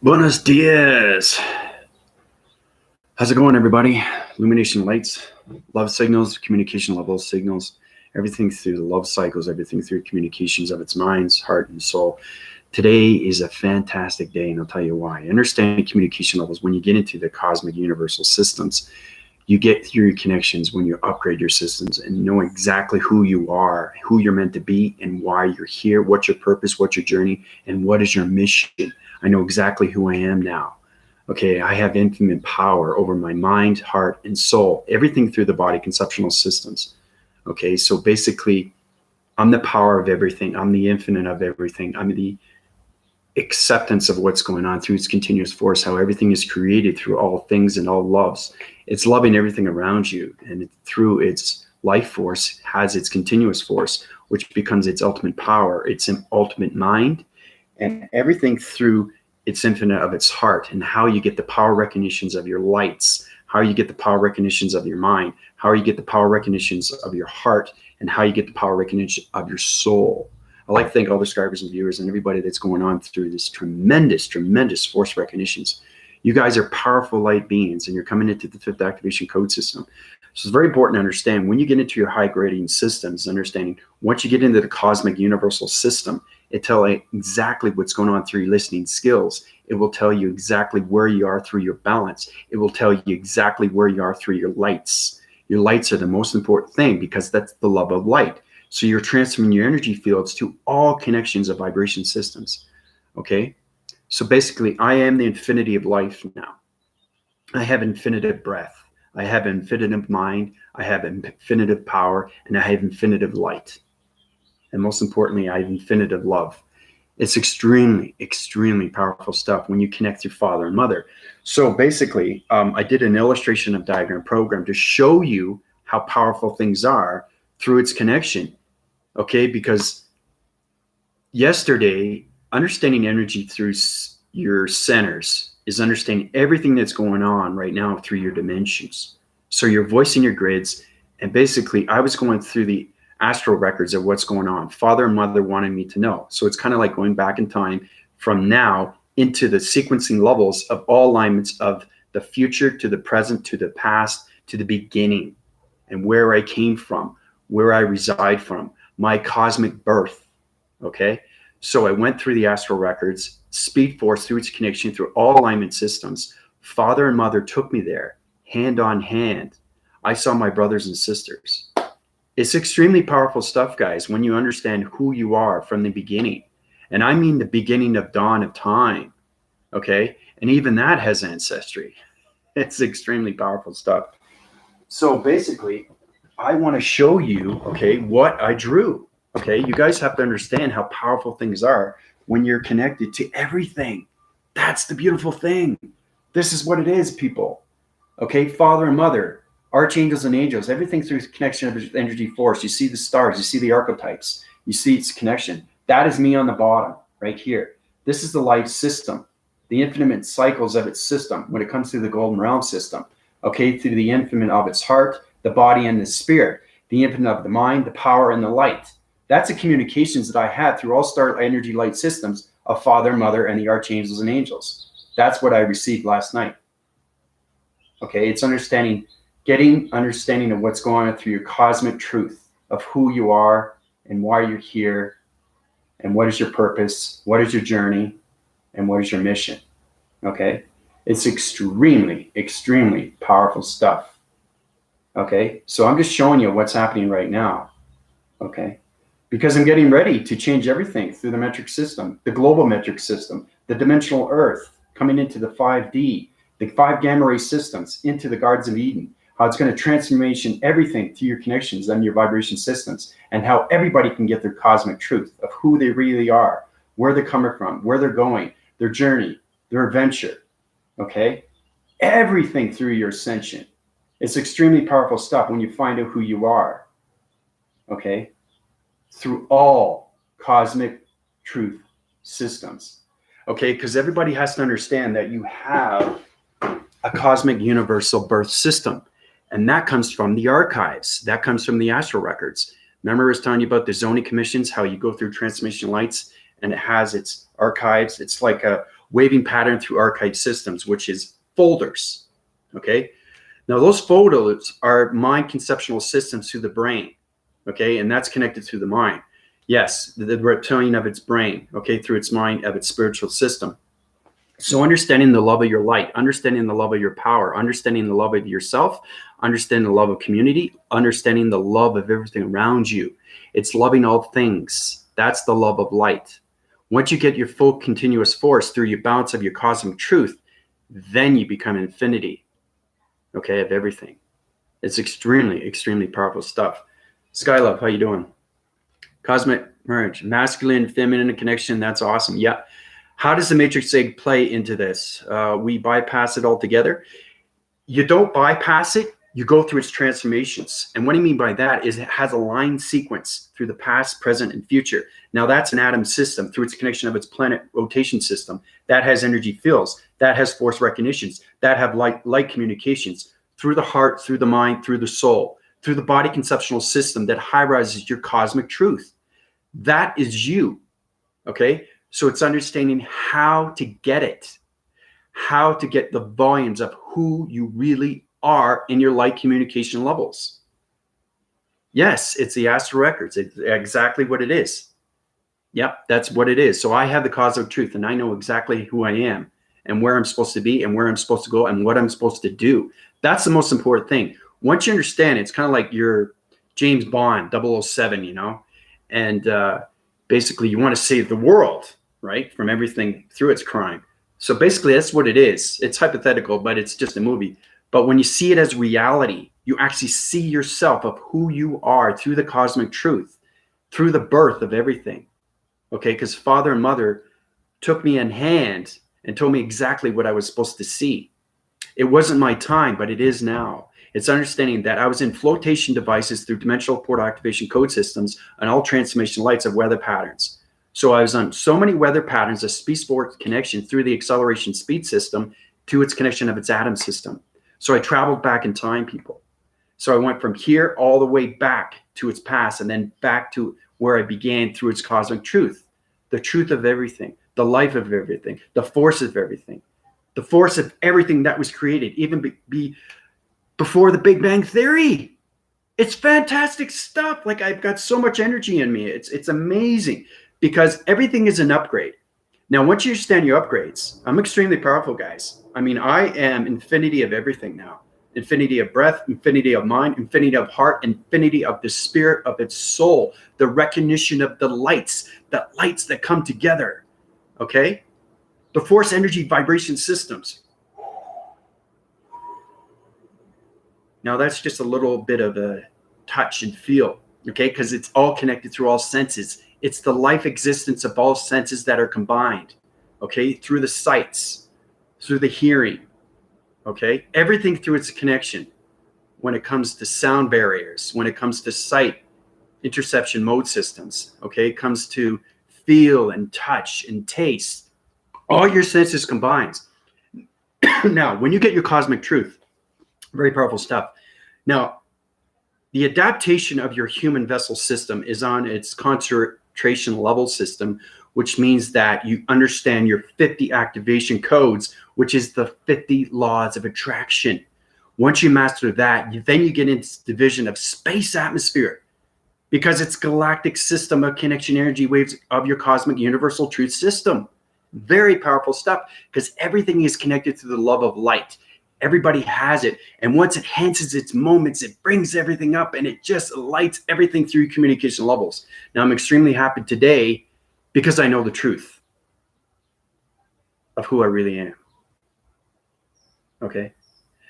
Buenos dias. How's it going, everybody? Illumination lights, love signals, communication levels, signals, everything through the love cycles, everything through communications of its minds, heart, and soul. Today is a fantastic day, and I'll tell you why. Understanding communication levels, when you get into the cosmic universal systems, you get through your connections when you upgrade your systems and know exactly who you are, who you're meant to be, and why you're here, what's your purpose, what's your journey, and what is your mission. I know exactly who I am now. Okay, I have infinite power over my mind, heart, and soul, everything through the body conceptual systems. Okay, so basically, I'm the power of everything. I'm the infinite of everything. I'm the acceptance of what's going on through its continuous force, how everything is created through all things and all loves. It's loving everything around you, and through its life force has its continuous force, which becomes its ultimate power, its ultimate mind, and everything through its infinite of its heart, and how you get the power recognitions of your lights, how you get the power recognitions of your mind, how you get the power recognitions of your heart, and how you get the power recognition of your soul. I'd like to thank all the subscribers and viewers and everybody that's going on through this tremendous force recognitions. You guys are powerful light beings, and you're coming into the fifth activation code system. So it's very important to understand when you get into your high grading systems, understanding once you get into the cosmic universal system, it tells you exactly what's going on through your listening skills. It will tell you exactly where you are through your balance. It will tell you exactly where you are through your lights. Your lights are the most important thing because that's the love of light. So you're transferring your energy fields to all connections of vibration systems. Okay? So basically, I am the infinity of life now. I have infinitive breath. I have infinitive mind. I have infinitive power. And I have infinitive light. And most importantly, I have infinitive love. It's extremely powerful stuff when you connect through father and mother. So basically, I did an illustration of diagram program to show you how powerful things are through its connection. Okay, because yesterday, understanding energy through your centers is understanding everything that's going on right now through your dimensions. So you're voicing your grids, and basically I was going through the astral records of what's going on. Father and mother wanted me to know. So it's kind of like going back in time from now into the sequencing levels of all alignments of the future to the present to the past to the beginning, and where I came from, where I reside from, my cosmic birth. Okay, so I went through the astral records, speed force through its connection through all alignment systems. Father and mother took me there, hand on hand. I saw my brothers and sisters. It's extremely powerful stuff, guys, when you understand who you are from the beginning. And I mean the beginning of dawn of time. Okay, and even that has ancestry. It's extremely powerful stuff. So basically, I want to show you, okay, what I drew. Okay, you guys have to understand how powerful things are when you're connected to everything. That's the beautiful thing. This is what it is, people. Okay, father and mother, archangels and angels, everything through connection of energy force. You see the stars, you see the archetypes, you see its connection. That is me on the bottom, right here. This is the life system, the infinite cycles of its system when it comes to the golden realm system. Okay, through the infinite of its heart, the body, and the spirit, the infinite of the mind, the power, and the light. That's the communications that I had through all star energy light systems of father, mother, and the archangels and angels. That's what I received last night. Okay, it's getting understanding of what's going on through your cosmic truth of who you are and why you're here and what is your purpose, what is your journey, and what is your mission. Okay, it's extremely powerful stuff. Okay, so I'm just showing you what's happening right now. Okay, because I'm getting ready to change everything through the metric system, the global metric system, the dimensional earth, coming into the 5D, the 5 gamma ray systems, into the Gardens of Eden, how it's going to transformation everything through your connections and your vibration systems, and how everybody can get their cosmic truth of who they really are, where they're coming from, where they're going, their journey, their adventure. Okay, everything through your ascension. It's extremely powerful stuff when you find out who you are. Okay, through all cosmic truth systems. Okay, because everybody has to understand that you have a cosmic universal birth system, and that comes from the archives. That comes from the astral records. Remember I was telling you about the zoning commissions, how you go through transmission lights and it has its archives. It's like waving pattern through archive systems, which is folders. Okay. Now those folders are mind conceptual systems through the brain. Okay. And that's connected through the mind. Yes. The reptilian of its brain. Okay. Through its mind of its spiritual system. So understanding the love of your light, understanding the love of your power, understanding the love of yourself, understanding the love of community, understanding the love of everything around you. It's loving all things. That's the love of light. Once you get your full continuous force through your balance of your cosmic truth, then you become infinity, okay, of everything. It's extremely, extremely powerful stuff. Skylove, how you doing? Cosmic merge, masculine, feminine connection. That's awesome. Yeah. How does the matrix egg play into this? We bypass it altogether. You don't bypass it. You go through its transformations. And what I mean by that is it has a line sequence through the past, present, and future. Now that's an atom system through its connection of its planet rotation system. That has energy fields. That has force recognitions. That have light communications through the heart, through the mind, through the soul, through the body conceptual system that high-rises your cosmic truth. That is you, okay? So it's understanding how to get it, how to get the volumes of who you really are in your light communication levels. Yes, it's the astral records. It's exactly what it is. Yep, that's what it is. So I have the cosmic truth and I know exactly who I am and where I'm supposed to be and where I'm supposed to go and what I'm supposed to do. That's the most important thing. Once you understand, it's kind of like your James Bond, 007, you know, and basically you want to save the world, right, from everything through its crime. So basically that's what it is. It's hypothetical, but it's just a movie. But when you see it as reality, you actually see yourself of who you are through the cosmic truth, through the birth of everything. Okay, because father and mother took me in hand and told me exactly what I was supposed to see. It wasn't my time, but it is now. It's understanding that I was in flotation devices through dimensional portal activation code systems and all transformation lights of weather patterns. So I was on so many weather patterns of speed sport connection through the acceleration speed system to its connection of its atom system. So I traveled back in time, people. So I went from here all the way back to its past and then back to where I began through its cosmic truth, the truth of everything, the life of everything, the force of everything, the force of everything that was created, even before the Big Bang Theory. It's fantastic stuff. Like I've got so much energy in me. It's amazing because everything is an upgrade. Now, once you understand your upgrades, I'm extremely powerful, guys. I mean, I am infinity of everything now. Infinity of breath, infinity of mind, infinity of heart, infinity of the spirit of its soul, the recognition of the lights that come together, okay? The force energy vibration systems. Now that's just a little bit of a touch and feel, okay? Because it's all connected through all senses. It's the life existence of all senses that are combined, okay? Through the sights, through the hearing, okay? Everything through its connection when it comes to sound barriers, when it comes to sight, interception mode systems, okay? It comes to feel and touch and taste. All your senses combined. Now, when you get your cosmic truth, very powerful stuff. Now, the adaptation of your human vessel system is on its concentration level system, which means that you understand your 50 activation codes, which is the 50 laws of attraction. Once you master that, then you get into division of space atmosphere, because it's galactic system of connection energy waves of your cosmic universal truth system. Very powerful stuff, because everything is connected to the love of light. Everybody has it. And once it enhances its moments, it brings everything up and it just lights everything through communication levels. Now, I'm extremely happy today because I know the truth of who I really am. Okay.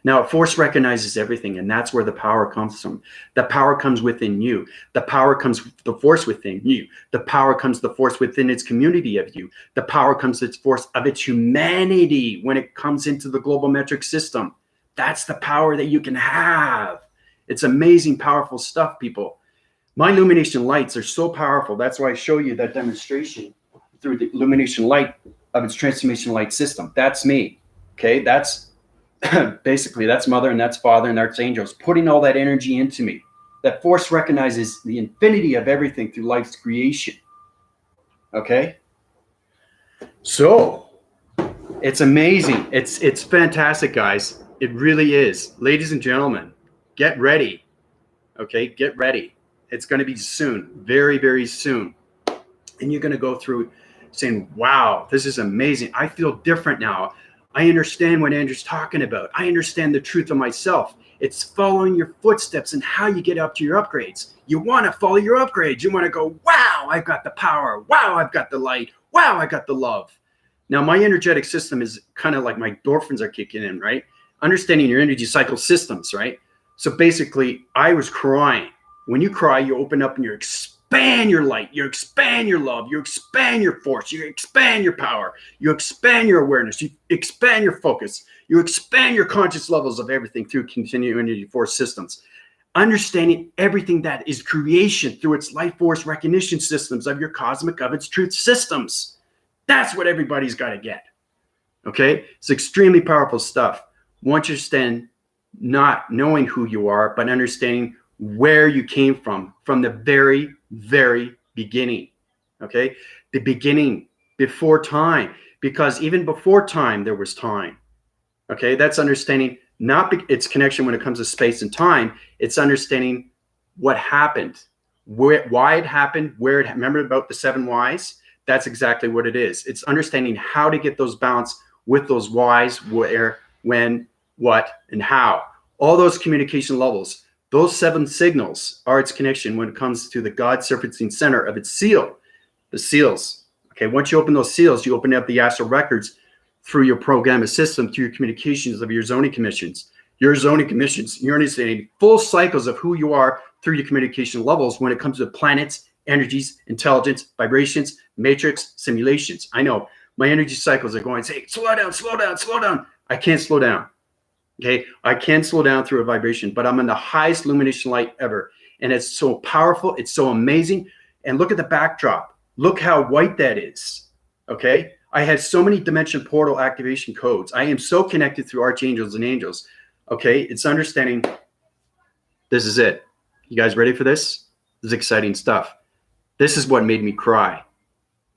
Now, force recognizes everything, and that's where the power comes from. The power comes within you. The power comes the force within you. The power comes the force within its community of you. The power comes its force of its humanity when it comes into the global metric system. That's the power that you can have. It's amazing, powerful stuff, people. My illumination lights are so powerful. That's why I show you that demonstration through the illumination light of its transformation light system. That's me. Okay, that's basically that's mother and that's father and that's angels putting all that energy into me. That force recognizes the infinity of everything through life's creation. Okay, so It's amazing. It's fantastic, guys. It really is. Ladies and gentlemen, get ready. Okay, get ready. It's going to be soon, very, very soon. And you're going to go through saying, wow, this is amazing. I feel different now. I understand what Andrew's talking about. I understand the truth of myself. It's following your footsteps and how you get up to your upgrades. You want to follow your upgrades. You want to go, wow, I've got the power. Wow, I've got the light. Wow, I got the love. Now, my energetic system is kind of like my endorphins are kicking in, right? Understanding your energy cycle systems, right? So basically, I was crying. When you cry, you open up and you expand your light, you expand your love, you expand your force, you expand your power, you expand your awareness, you expand your focus, you expand your conscious levels of everything through continuum energy force systems. Understanding everything that is creation through its life force recognition systems of your cosmic of its truth systems. That's what everybody's got to get. Okay? It's extremely powerful stuff. Once you stand not knowing who you are, but understanding where you came from the very, very beginning. Okay? The beginning, before time. Because even before time, there was time. Okay? That's understanding not its connection when it comes to space and time. It's understanding what happened, why it happened, where it, remember about the 7 whys? That's exactly what it is. It's understanding how to get those balance with those whys, where, when, what, and how. All those communication levels, those 7 signals are its connection when it comes to the God surfacing center of its seal, the seals. Okay, once you open those seals, you open up the astral records through your program system, through your communications of your zoning commissions. Your zoning commissions, you're understanding full cycles of who you are through your communication levels when it comes to planets, energies, intelligence, vibrations, matrix, simulations. I know my energy cycles are going, say, slow down, slow down, slow down. I can't slow down. Okay. I can slow down through a vibration, but I'm in the highest illumination light ever. And it's so powerful. It's so amazing. And look at the backdrop. Look how white that is. Okay. I had so many dimension portal activation codes. I am so connected through archangels and angels. Okay. It's understanding. This is it. You guys ready for this? This is exciting stuff. This is what made me cry.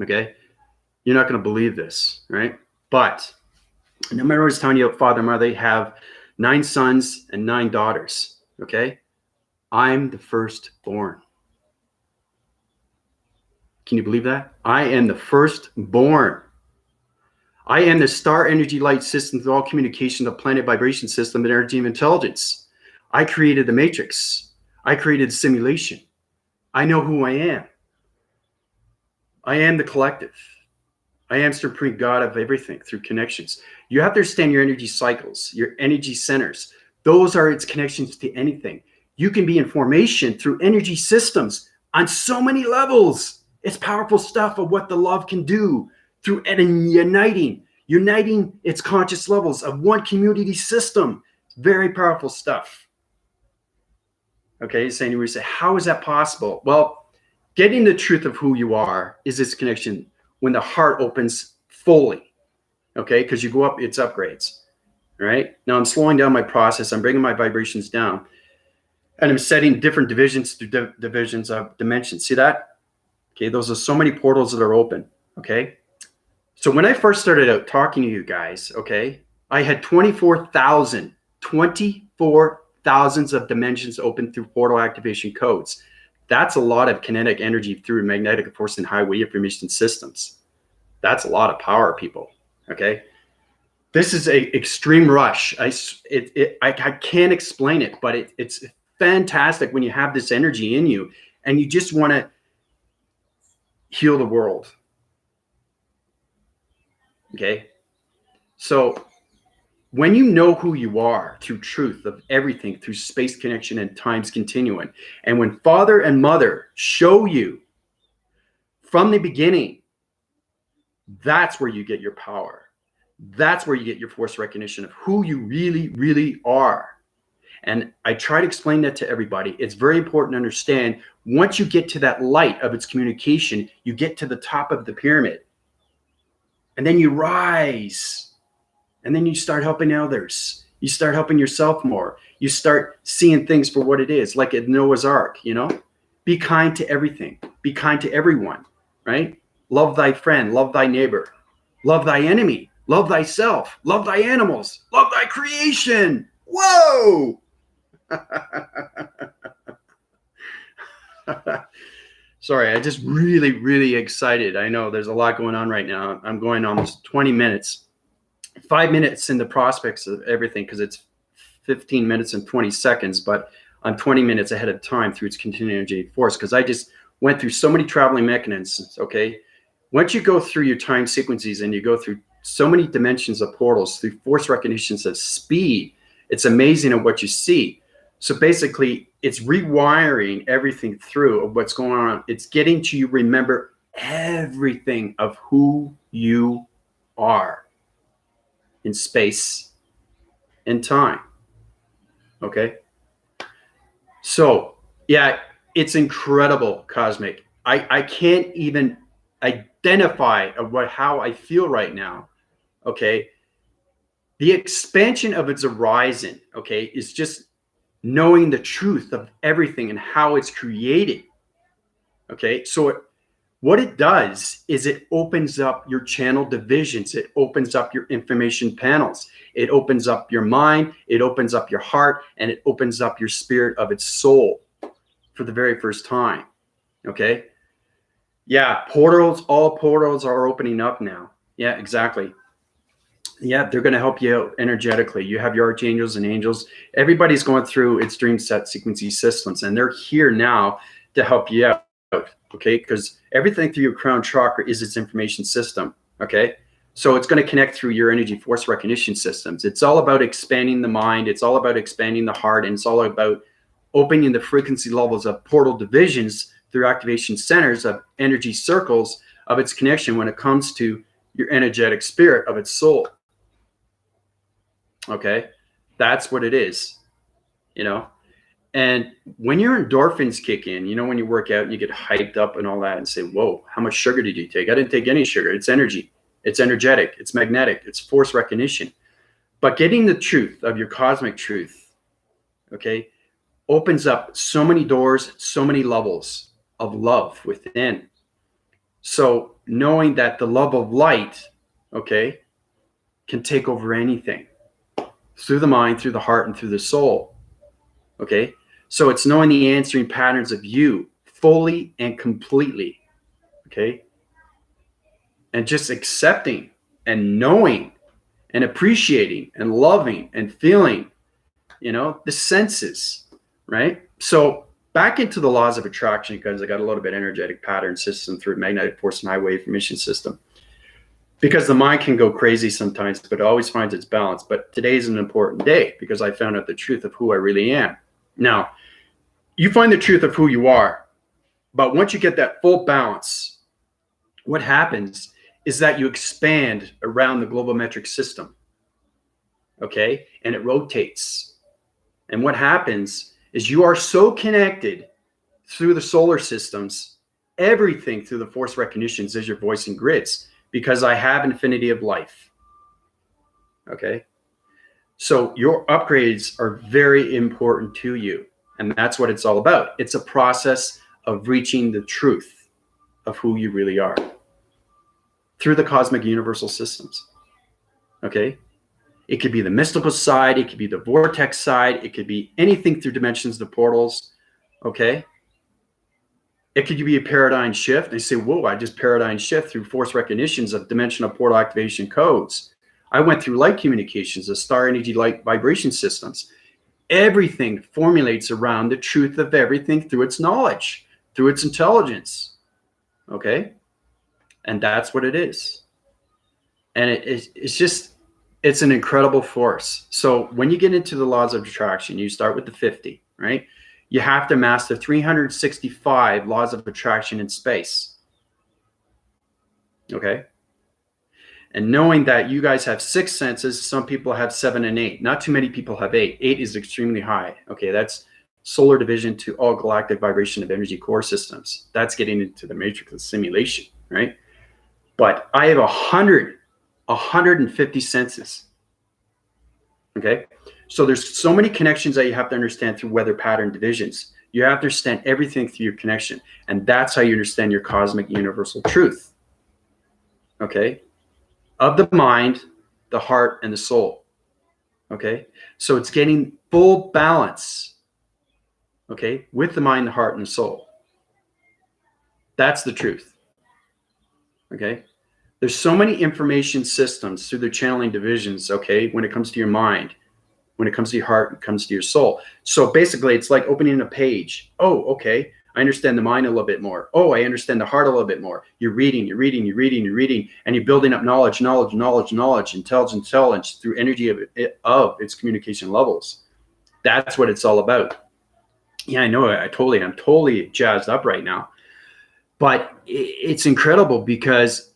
Okay. You're not going to believe this, right? But remember I was telling you, father and mother, they have 9 sons and 9 daughters. Okay. I'm the firstborn. Can you believe that? I am the firstborn. I am the star energy light system through all communication, the planet vibration system, and energy of intelligence. I created the matrix. I created the simulation. I know who I am. I am the collective. I am supreme God of everything through connections. You have to understand your energy cycles, your energy centers. Those are its connections to anything. You can be in formation through energy systems on so many levels. It's powerful stuff of what the love can do through uniting its conscious levels of one community system. Very powerful stuff. Okay, saying you would say, how is that possible? Well, getting the truth of who you are is this connection when the heart opens fully, okay? Because you go up, it's upgrades, right? Now I'm slowing down my process. I'm bringing my vibrations down. And I'm setting different divisions to divisions of dimensions. See that? Okay, those are so many portals that are open, okay? So when I first started out talking to you guys, okay, I had 24,000 of dimensions open through portal activation codes. That's a lot of kinetic energy through magnetic force and highway information systems. That's a lot of power, people. Okay. This is a extreme rush. I can't explain it, but it's fantastic when you have this energy in you and you just want to heal the world. Okay. So when you know who you are through truth of everything, through space connection and time's continuum, and when father and mother show you from the beginning, that's where you get your power. That's where you get your force recognition of who you really, really are. And I try to explain that to everybody. It's very important to understand once you get to that light of its communication, you get to the top of the pyramid. And then you rise. And then you start helping others. You start helping yourself more. You start seeing things for what it is, like at Noah's Ark, you know? Be kind to everything. Be kind to everyone, right? Love thy friend. Love thy neighbor. Love thy enemy. love thyself, love thy animals, love thy creation. Whoa! Sorry, I just really excited. I know there's a lot going on right now. I'm going almost 20 minutes, 5 minutes in the prospects of everything because it's 15 minutes and 20 seconds, but I'm 20 minutes ahead of time through its continuing energy force because I just went through so many traveling mechanisms. Okay. Once you go through your time sequences and you go through so many dimensions of portals through force recognitions of speed, it's amazing at what you see. So basically, it's rewiring everything through of what's going on. It's getting to you remember everything of who you are in space and time. Okay. So yeah, it's incredible, Cosmic. I can't even identify how I feel right now. Okay. The expansion of its horizon, okay, is just knowing the truth of everything and how it's created. Okay. So what it does is it opens up your channel divisions. It opens up your information panels. It opens up your mind. It opens up your heart, and it opens up your spirit of its soul for the very first time. Okay. Yeah. All portals are opening up now. Yeah, exactly. Yeah, they're going to help you out energetically. You have your archangels and angels. Everybody's going through its dream set sequencing systems, and they're here now to help you out. Okay, because everything through your crown chakra is its information system. Okay, so it's going to connect through your energy force recognition systems. It's all about expanding the mind. It's all about expanding the heart, and it's all about opening the frequency levels of portal divisions through activation centers of energy circles of its connection when it comes to your energetic spirit of its soul. Okay, that's what it is, you know. And when your endorphins kick in, you know, when you work out and you get hyped up and all that and say, whoa, how much sugar did you take? I didn't take any sugar. It's energy. It's energetic. It's magnetic. It's force recognition. But getting the truth of your cosmic truth, okay, opens up so many doors, so many levels of love within. So knowing that the love of light, okay, can take over anything through the mind, through the heart, and through the soul. Okay. So it's knowing the answering patterns of you fully and completely. Okay. And just accepting and knowing and appreciating and loving and feeling, you know, the senses, right? So back into the laws of attraction, because I got a little bit energetic pattern system through magnetic force and high wave emission system. Because the mind can go crazy sometimes, but it always finds its balance. But today's an important day because I found out the truth of who I really am. Now, you find the truth of who you are, but once you get that full balance, what happens is that you expand around the global metric system, okay? And it rotates. And what happens is you are so connected through the solar systems, everything through the force recognitions is your voice and grids, because I have infinity of life, okay? So your upgrades are very important to you. And that's what it's all about. It's a process of reaching the truth of who you really are through the cosmic universal systems. Okay. It could be the mystical side. It could be the vortex side. It could be anything through dimensions, the portals. Okay. It could be a paradigm shift. They say, whoa, I just paradigm shift through force recognitions of dimensional portal activation codes. I went through light communications, the star energy light vibration systems. Everything formulates around the truth of everything through its knowledge, through its intelligence. Okay. And that's what it is. And it's an incredible force. So when you get into the laws of attraction, you start with the 50, right? You have to master 365 laws of attraction in space. Okay. And knowing that you guys have 6 senses, some people have 7 and 8. Not too many people have 8. 8 is extremely high. Okay, that's solar division to all galactic vibration of energy core systems. That's getting into the matrix of simulation, right? But I have 150 senses. Okay, so there's so many connections that you have to understand through weather pattern divisions. You have to understand everything through your connection, and that's how you understand your cosmic universal truth. Okay. Of the mind, the heart, and the soul. Okay, so it's getting full balance, okay, with the mind, the heart, and the soul. That's the truth. Okay, there's so many information systems through the channeling divisions, okay, when it comes to your mind, when it comes to your heart, it comes to your soul. So basically, it's like opening a page. Oh, okay, I understand the mind a little bit more. Oh, I understand the heart a little bit more. You're reading, and you're building up knowledge, intelligence through energy of its communication levels. That's what it's all about. Yeah, I know. I'm totally jazzed up right now. But it's incredible because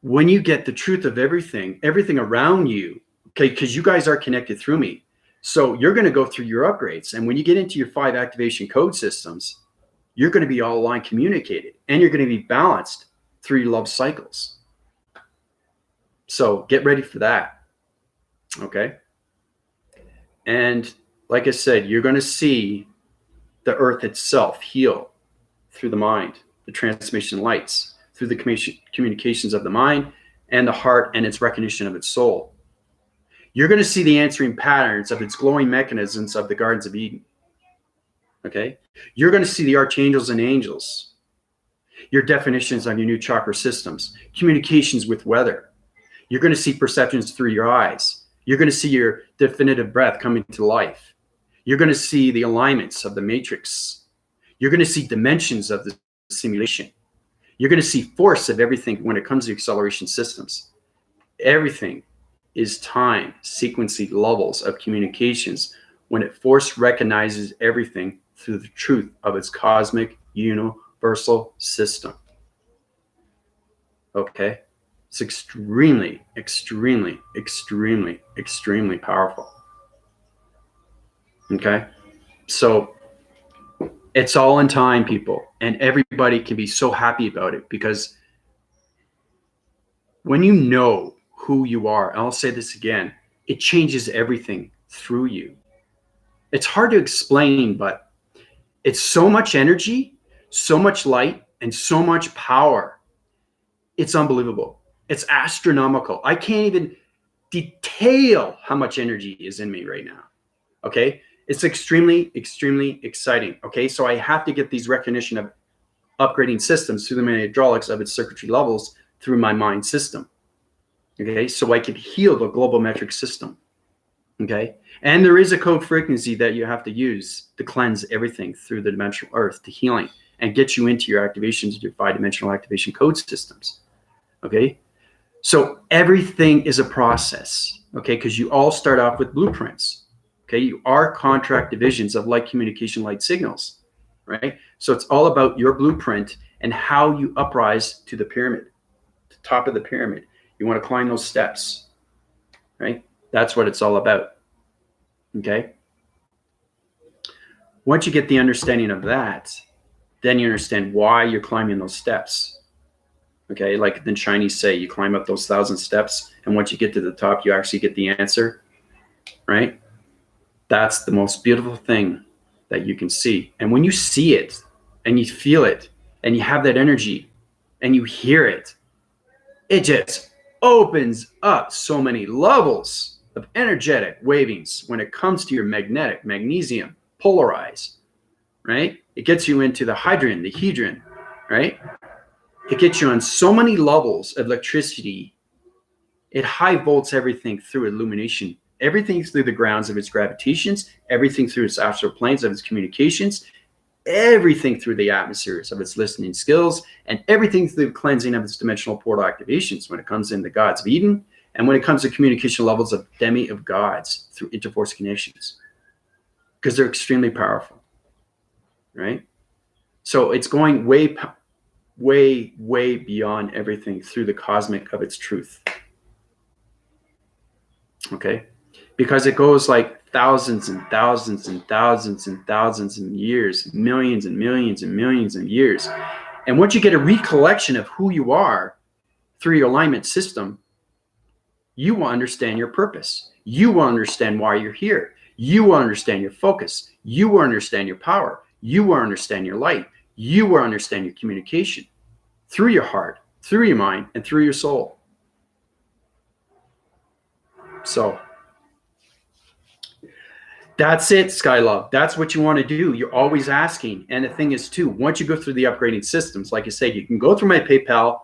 when you get the truth of everything around you, okay, because you guys are connected through me. So you're going to go through your upgrades. And when you get into your 5 activation code systems, you're going to be all aligned, communicated, and you're going to be balanced through your love cycles. So get ready for that. Okay. And like I said, you're going to see the earth itself heal through the mind, the transmission lights, through the communications of the mind and the heart and its recognition of its soul. You're going to see the answering patterns of its glowing mechanisms of the Gardens of Eden. Okay? You're going to see the archangels and angels, your definitions on your new chakra systems, communications with weather. You're going to see perceptions through your eyes. You're going to see your definitive breath coming to life. You're going to see the alignments of the matrix. You're going to see dimensions of the simulation. You're going to see force of everything when it comes to acceleration systems. Everything is time, sequencing levels of communications when it force recognizes everything through the truth of its cosmic universal system. Okay? It's extremely, extremely, extremely, extremely powerful. Okay? So it's all in time, people, and everybody can be so happy about it because when you know who you are, and I'll say this again, it changes everything through you. It's hard to explain, but it's so much energy, so much light, and so much power. It's unbelievable. It's astronomical. I can't even detail how much energy is in me right now. Okay? It's extremely, extremely exciting. Okay? So I have to get these recognition of upgrading systems through the hydraulics of its circuitry levels through my mind system. Okay? So I can heal the global metric system. Okay? And there is a code frequency that you have to use to cleanse everything through the dimensional earth to healing and get you into your activations, your 5-dimensional activation code systems. Okay? So everything is a process. Okay? Because you all start off with blueprints. Okay? You are contract divisions of light communication, light signals. Right? So it's all about your blueprint and how you uprise to the pyramid, the top of the pyramid. You want to climb those steps. Right? That's what it's all about. Okay? Once you get the understanding of that, then you understand why you're climbing those steps. Okay? Like the Chinese say, you climb up those 1,000 steps, and once you get to the top, you actually get the answer. Right? That's the most beautiful thing that you can see. And when you see it, and you feel it, and you have that energy, and you hear it, it just opens up so many levels of energetic wavings when it comes to your magnetic magnesium polarize, right? It gets you into the hydrogen, the hedron, right? It gets you on so many levels of electricity. It high volts everything through illumination, everything through the grounds of its gravitations, everything through its astral planes of its communications, everything through the atmospheres of its listening skills, and everything through the cleansing of its dimensional portal activations when it comes in the gods of Eden, and when it comes to communication levels of demi of gods through interforce connections, because they're extremely powerful, right? So it's going way, way, way beyond everything through the cosmic of its truth. Okay? Because it goes like thousands and thousands and thousands and thousands of years, millions and millions and millions of years. And once you get a recollection of who you are through your alignment system, you will understand your purpose. You will understand why you're here. You will understand your focus. You will understand your power. You will understand your light. You will understand your communication through your heart, through your mind, and through your soul. So that's it, Skylove. That's what you want to do. You're always asking. And the thing is, too, once you go through the upgrading systems, like I say, you can go through my PayPal.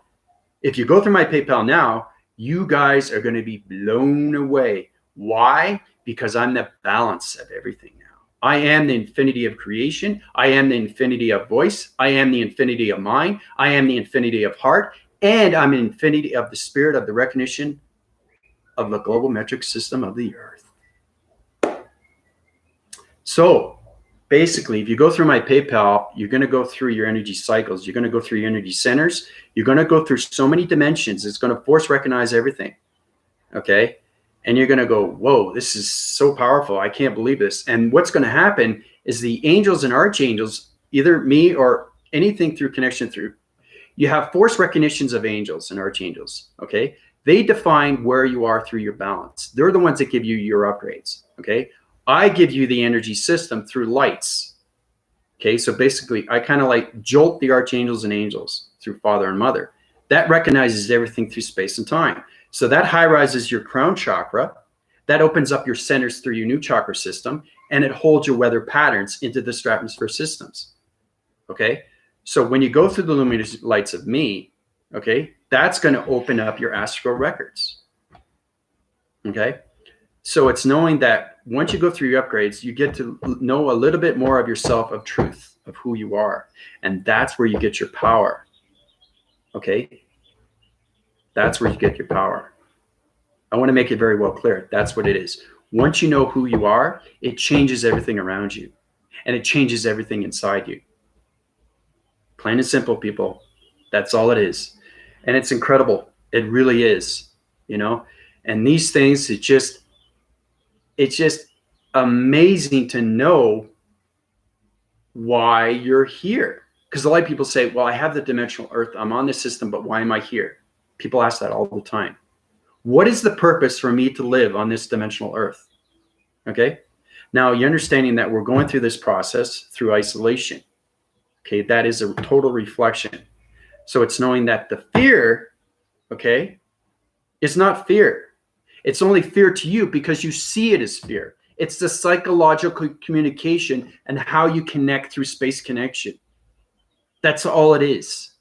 If you go through my PayPal now, you guys are going to be blown away. Why? Because I'm the balance of everything now. I am the infinity of creation. I am the infinity of voice. I am the infinity of mind. I am the infinity of heart. And I'm an infinity of the spirit of the recognition of the global metric system of the earth. So basically, if you go through my PayPal, you're going to go through your energy cycles. You're going to go through your energy centers. You're going to go through so many dimensions. It's going to force recognize everything. Okay. And you're going to go, whoa, this is so powerful. I can't believe this. And what's going to happen is the angels and archangels, either me or anything through connection through, you have force recognitions of angels and archangels. Okay. They define where you are through your balance. They're the ones that give you your upgrades. Okay. I give you the energy system through lights. Okay, so basically, I kind of like jolt the archangels and angels through Father and Mother. That recognizes everything through space and time. So that high rises your crown chakra. That opens up your centers through your new chakra system, and it holds your weather patterns into the stratosphere systems. Okay, so when you go through the luminous lights of me, okay, that's going to open up your astral records. Okay. So it's knowing that once you go through your upgrades, you get to know a little bit more of yourself, of truth, of who you are. And that's where you get your power. Okay? That's where you get your power. I want to make it very well clear. That's what it is. Once you know who you are, it changes everything around you. And it changes everything inside you. Plain and simple, people. That's all it is. And it's incredible. It really is. You know? And these things, it's just amazing to know why you're here. Because a lot of people say, well, I have the dimensional earth. I'm on this system, but why am I here? People ask that all the time. What is the purpose for me to live on this dimensional earth? Okay. Now you're understanding that we're going through this process through isolation. Okay. That is a total reflection. So it's knowing that the fear, okay, is not fear. It's only fear to you because you see it as fear. It's the psychological communication and how you connect through space connection. That's all it is.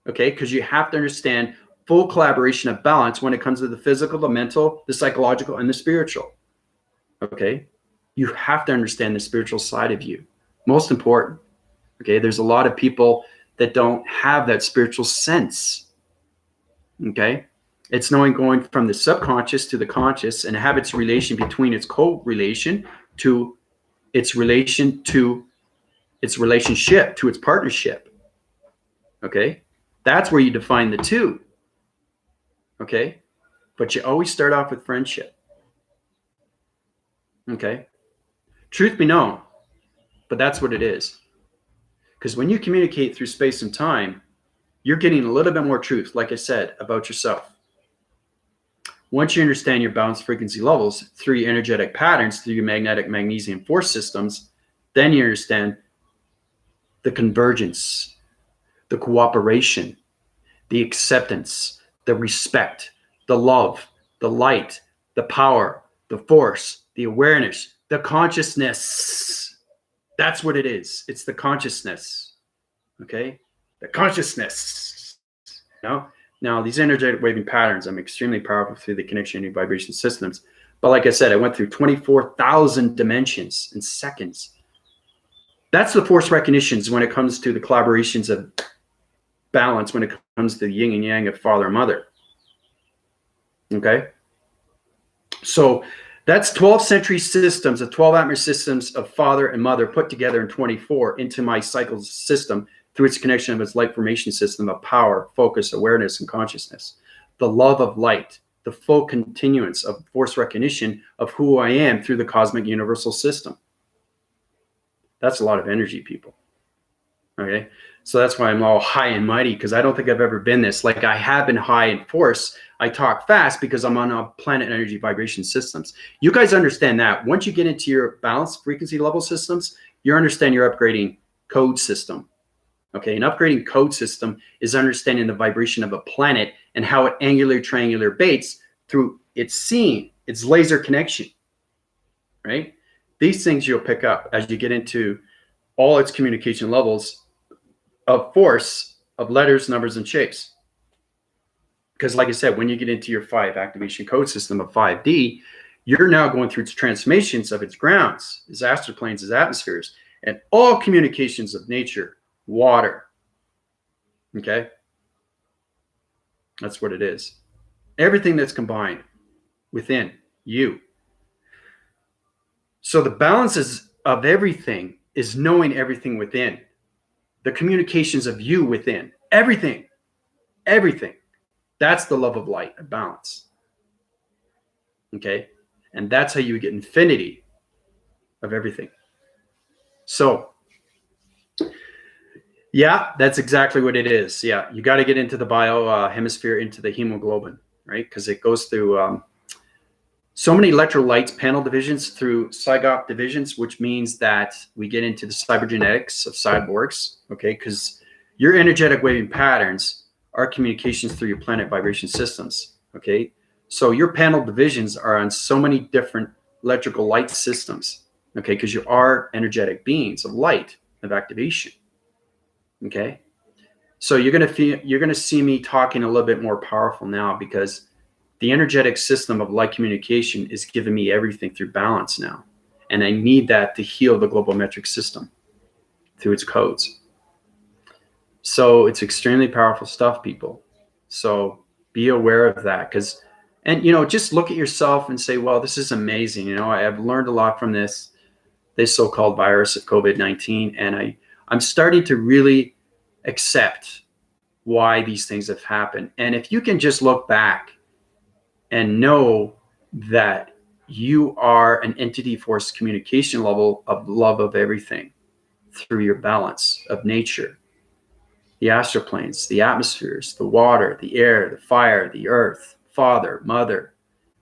Okay? Because you have to understand full collaboration of balance when it comes to the physical, the mental, the psychological, and the spiritual. Okay? You have to understand the spiritual side of you. Most important. Okay? There's a lot of people that don't have that spiritual sense. Okay? It's knowing going from the subconscious to the conscious and have its relation between its co-relation to its relation to its relationship, to its partnership. Okay? That's where you define the two. Okay? But you always start off with friendship. Okay? Truth be known, but that's what it is. Because when you communicate through space and time, you're getting a little bit more truth, like I said, about yourself. Once you understand your balanced frequency levels through your energetic patterns, through your magnetic magnesium force systems, then you understand the convergence, the cooperation, the acceptance, the respect, the love, the light, the power, the force, the awareness, the consciousness. That's what it is. It's the consciousness. Okay? The consciousness. Now, these energetic waving patterns, I'm extremely powerful through the connection and vibration systems. But like I said, I went through 24,000 dimensions in seconds. That's the force recognitions when it comes to the collaborations of balance, when it comes to the yin and yang of father and mother. Okay? So that's 12 century systems of 12 atmosphere systems of father and mother put together in 24 into my cycle system through its connection of its light formation system of power, focus, awareness, and consciousness. The love of light, the full continuance of force recognition of who I am through the cosmic universal system. That's a lot of energy, people. Okay? So that's why I'm all high and mighty, because I don't think I've ever been this. Like, I have been high in force. I talk fast because I'm on a planet energy vibration systems. You guys understand that. Once you get into your balanced frequency level systems, you understand you're upgrading code system. Okay, an upgrading code system is understanding the vibration of a planet and how it angular triangular baits through its seeing. It's laser connection, right? These things you'll pick up as you get into all its communication levels of force of letters, numbers, and shapes. Because like I said, when you get into your 5 activation code system of 5D, you're now going through its transformations of its grounds, its astral planes, its atmospheres, and all communications of nature, water. Okay? That's what it is. Everything that's combined within you. So the balances of everything is knowing everything within. The communications of you within. Everything. Everything. That's the love of light, a balance. Okay? And that's how you get infinity of everything. So, yeah, that's exactly what it is. Yeah, you got to get into the bio hemisphere, into the hemoglobin, right? Because it goes through so many electrolytes, panel divisions through Zygote divisions, which means that we get into the cybergenetics of cyborgs, okay? Because your energetic waving patterns are communications through your planet vibration systems, okay? So your panel divisions are on so many different electrical light systems, okay? Because you are energetic beings of light, of activation, okay? So you're gonna see me talking a little bit more powerful now, because the energetic system of light communication is giving me everything through balance now. And I need that to heal the global metric system through its codes. So it's extremely powerful stuff, people. So be aware of that. And just look at yourself and say, well, this is amazing. I have learned a lot from this so-called virus of COVID-19. And I'm starting to really accept why these things have happened. And if you can just look back and know that you are an entity force communication level of love of everything through your balance of nature, the astral planes, the atmospheres, the water, the air, the fire, the earth, Father, Mother,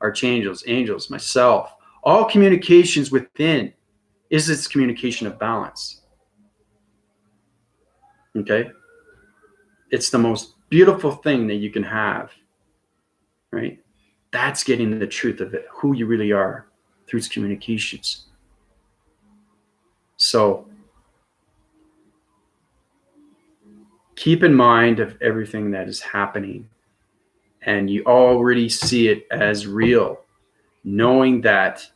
archangels, angels, myself, all communications within is its communication of balance. Okay? It's the most beautiful thing that you can have, right? That's getting the truth of it, who you really are through its communications. So keep in mind of everything that is happening, and you already see it as real, knowing that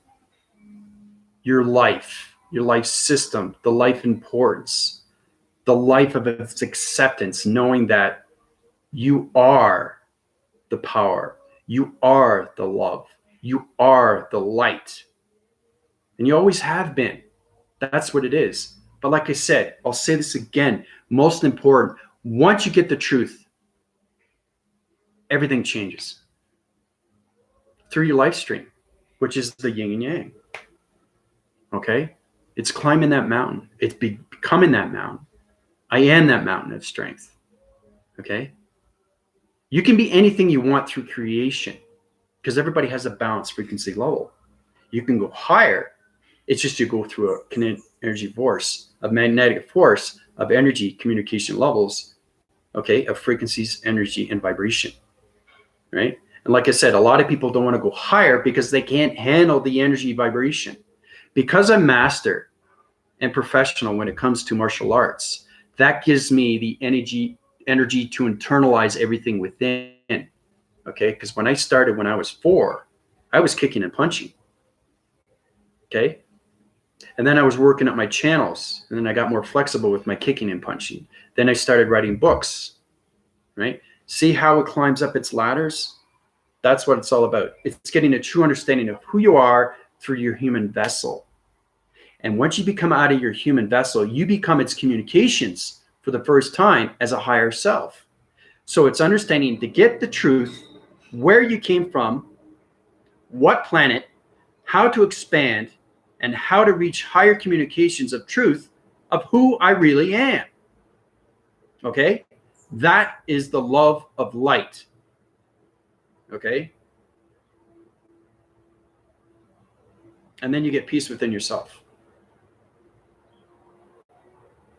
your life system, the life importance, the life of its acceptance, knowing that you are the power, you are the love, you are the light, and you always have been. That's what it is. But like I said, I'll say this again, most important, once you get the truth, everything changes through your life stream, which is the yin and yang. Okay? It's climbing that mountain. It's becoming that mountain. I am that mountain of strength. Okay? You can be anything you want through creation, because everybody has a balanced frequency level. You can go higher. It's just you go through a kinetic energy force, a magnetic force of energy communication levels, okay, of frequencies, energy, and vibration, right? And like I said, a lot of people don't want to go higher because they can't handle the energy vibration. Because I'm master and professional when it comes to martial arts, that gives me the energy to internalize everything within, okay? Because when I started when I was 4, I was kicking and punching, okay? And then I was working at my channels, and then I got more flexible with my kicking and punching. Then I started writing books, right? See how it climbs up its ladders? That's what it's all about. It's getting a true understanding of who you are through your human vessel. And once you become out of your human vessel, you become its communications for the first time as a higher self. So it's understanding to get the truth, where you came from, what planet, how to expand, and how to reach higher communications of truth of who I really am. Okay? That is the love of light. Okay? And then you get peace within yourself.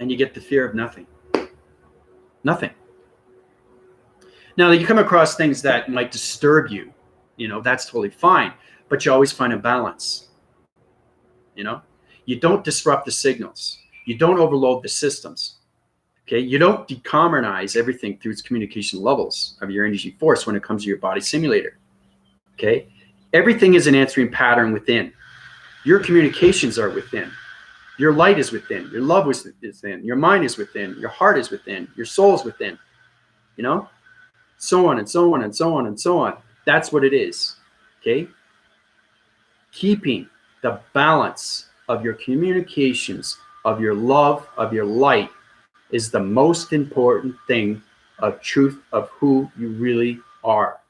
And you get the fear of nothing. Nothing. Now, you come across things that might disturb you, that's totally fine. but you always find a balance. You know, you don't disrupt the signals. You don't overload the systems. Okay, you don't decommonize everything through its communication levels of your energy force when it comes to your body simulator. Okay, everything is an answering pattern within. Your communications are within. Your light is within. Your love is within. Your mind is within. Your heart is within. Your soul is within. You know, so on and so on and so on and so on. That's what it is. Okay, keeping the balance of your communications, of your love, of your light, is the most important thing of truth of who you really are.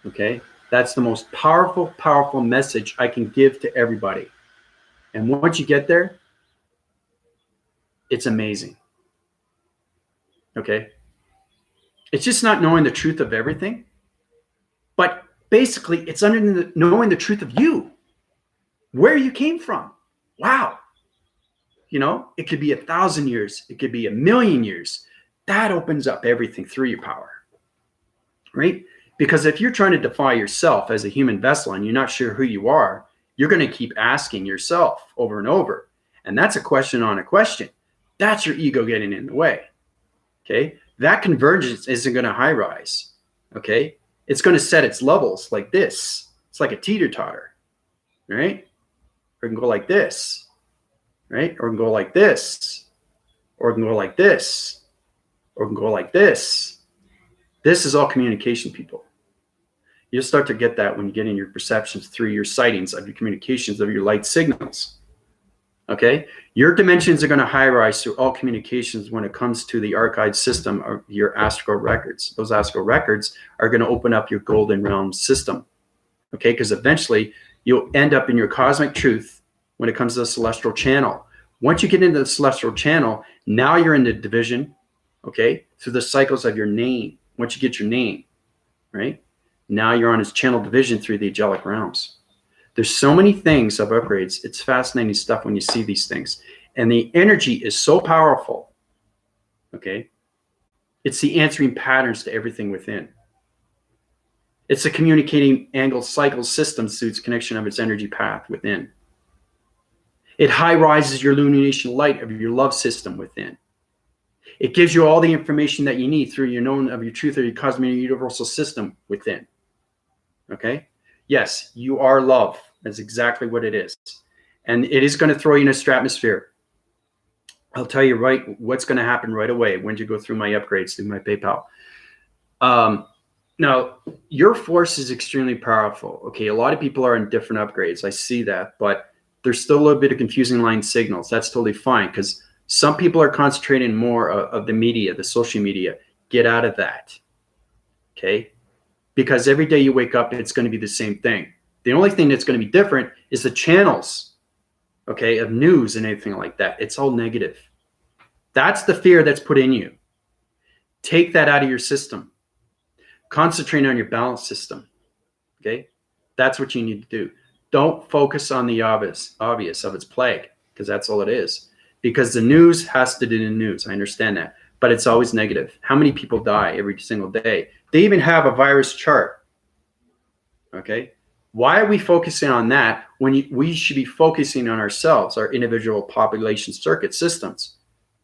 Okay, that's the most powerful, powerful message I can give to everybody. And once you get there, it's amazing. Okay, it's just not knowing the truth of everything, but basically it's knowing the truth of you, where you came from. Wow. You know, it could be 1,000 years. It could be 1,000,000 years. That opens up everything through your power, right? Because if you're trying to define yourself as a human vessel and you're not sure who you are, you're going to keep asking yourself over and over. And that's a question on a question. That's your ego getting in the way. Okay. That convergence isn't going to high rise. Okay. It's going to set its levels like this. It's like a teeter-totter, right? Or it can go like this. Right? Or it can go like this, or it can go like this, or it can go like this. This is all communication, people. You'll start to get that when you get in your perceptions through your sightings of your communications of your light signals. Okay? Your dimensions are going to high rise through all communications when it comes to the archive system of your astral records. Those astral records are going to open up your golden realm system. Okay? Because eventually you'll end up in your cosmic truth when it comes to the celestial channel. Once you get into the celestial channel, now you're in the division, okay, through the cycles of your name. Once you get your name, right, now you're on its channel division through the angelic realms. There's so many things of upgrades. It's fascinating stuff when you see these things. And the energy is so powerful, okay? It's the answering patterns to everything within. It's the communicating angle cycle systems through its connection of its energy path within. It high rises your illumination light of your love system within. It gives you all the information that you need through your known of your truth or your cosmic universal system within. Okay? Yes, you are love. That's exactly what it is. And it is going to throw you in a stratosphere. I'll tell you right what's going to happen right away when you go through my upgrades through my PayPal. Now, your force is extremely powerful. Okay, a lot of people are in different upgrades. I see that, but there's still a little bit of confusing line signals. That's totally fine because some people are concentrating more of the media, the social media. Get out of that, okay? Because every day you wake up, it's going to be the same thing. The only thing that's going to be different is the channels, okay, of news and anything like that. It's all negative. That's the fear that's put in you. Take that out of your system. Concentrate on your balance system, okay? That's what you need to do. Don't focus on the obvious of its plague, because that's all it is. Because the news has to do the news. I understand that. But it's always negative. How many people die every single day? They even have a virus chart. Okay? Why are we focusing on that when we should be focusing on ourselves, our individual population circuit systems?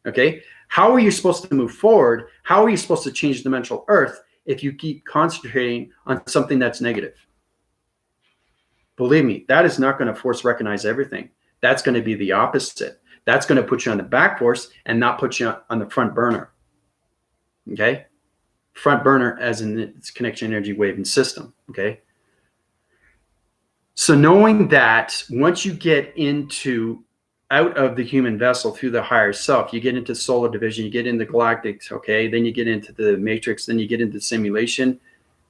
Okay? How are you supposed to move forward? How are you supposed to change dimensional Earth if you keep concentrating on something that's negative? Believe me, that is not going to force recognize everything. That's going to be the opposite. That's going to put you on the back force and not put you on the front burner. Okay? Front burner as in its connection energy wave and system. Okay? So knowing that once you get into out of the human vessel through the higher self, you get into solar division, you get into galactics, okay? Then you get into the matrix, then you get into simulation.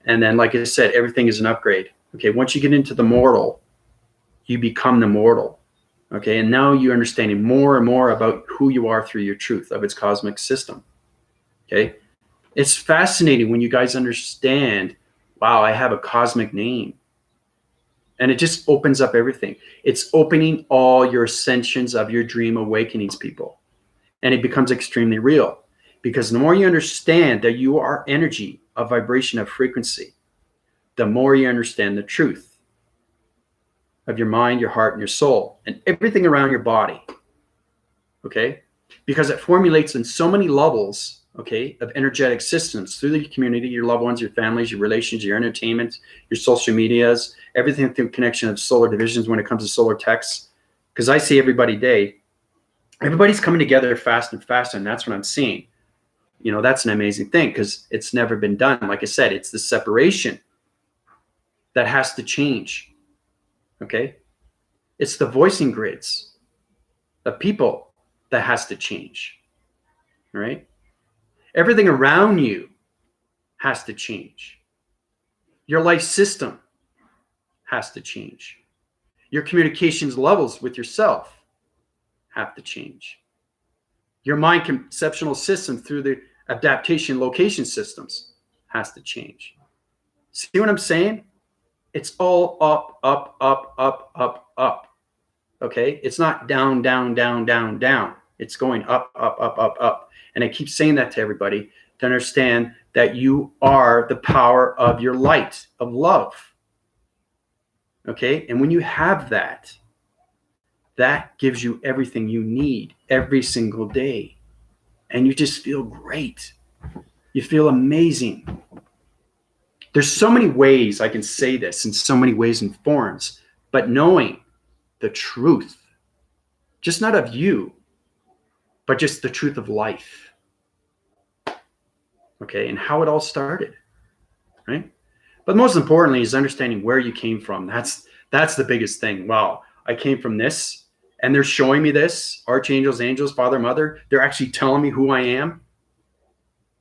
And then, like I said, everything is an upgrade. Okay, once you get into the mortal, you become the mortal. Okay, and now you're understanding more and more about who you are through your truth of its cosmic system. Okay, it's fascinating when you guys understand, wow, I have a cosmic name. And it just opens up everything. It's opening all your ascensions of your dream awakenings, people. And it becomes extremely real. Because the more you understand that you are energy, a vibration of frequency, the more you understand the truth. of your mind, your heart, and your soul, and everything around your body. Okay? Because it formulates in so many levels, okay, of energetic systems through the community, your loved ones, your families, your relations, your entertainment, your social medias, everything through connection of solar divisions when it comes to solar techs. Because I see everybody day, everybody's coming together fast and faster, and that's what I'm seeing. You know, that's an amazing thing because it's never been done. Like I said, it's the separation that has to change. Okay? It's the voicing grids of people that has to change. Right? Everything around you has to change. Your life system has to change. Your communications levels with yourself have to change. Your mind conceptual system through the adaptation location systems has to change. See what I'm saying? It's all up, up, up, up, up, up. Okay? It's not down, down, down, down, down. It's going up, up, up, up, up. And I keep saying that to everybody to understand that you are the power of your light, of love. Okay? And when you have that, that gives you everything you need every single day. And you just feel great. You feel amazing. There's so many ways I can say this in so many ways and forms, but knowing the truth, just not of you, but just the truth of life. Okay, and how it all started, right? But most importantly is understanding where you came from. That's the biggest thing. Wow, I came from this, and they're showing me this. Archangels, angels, Father, Mother, they're actually telling me who I am.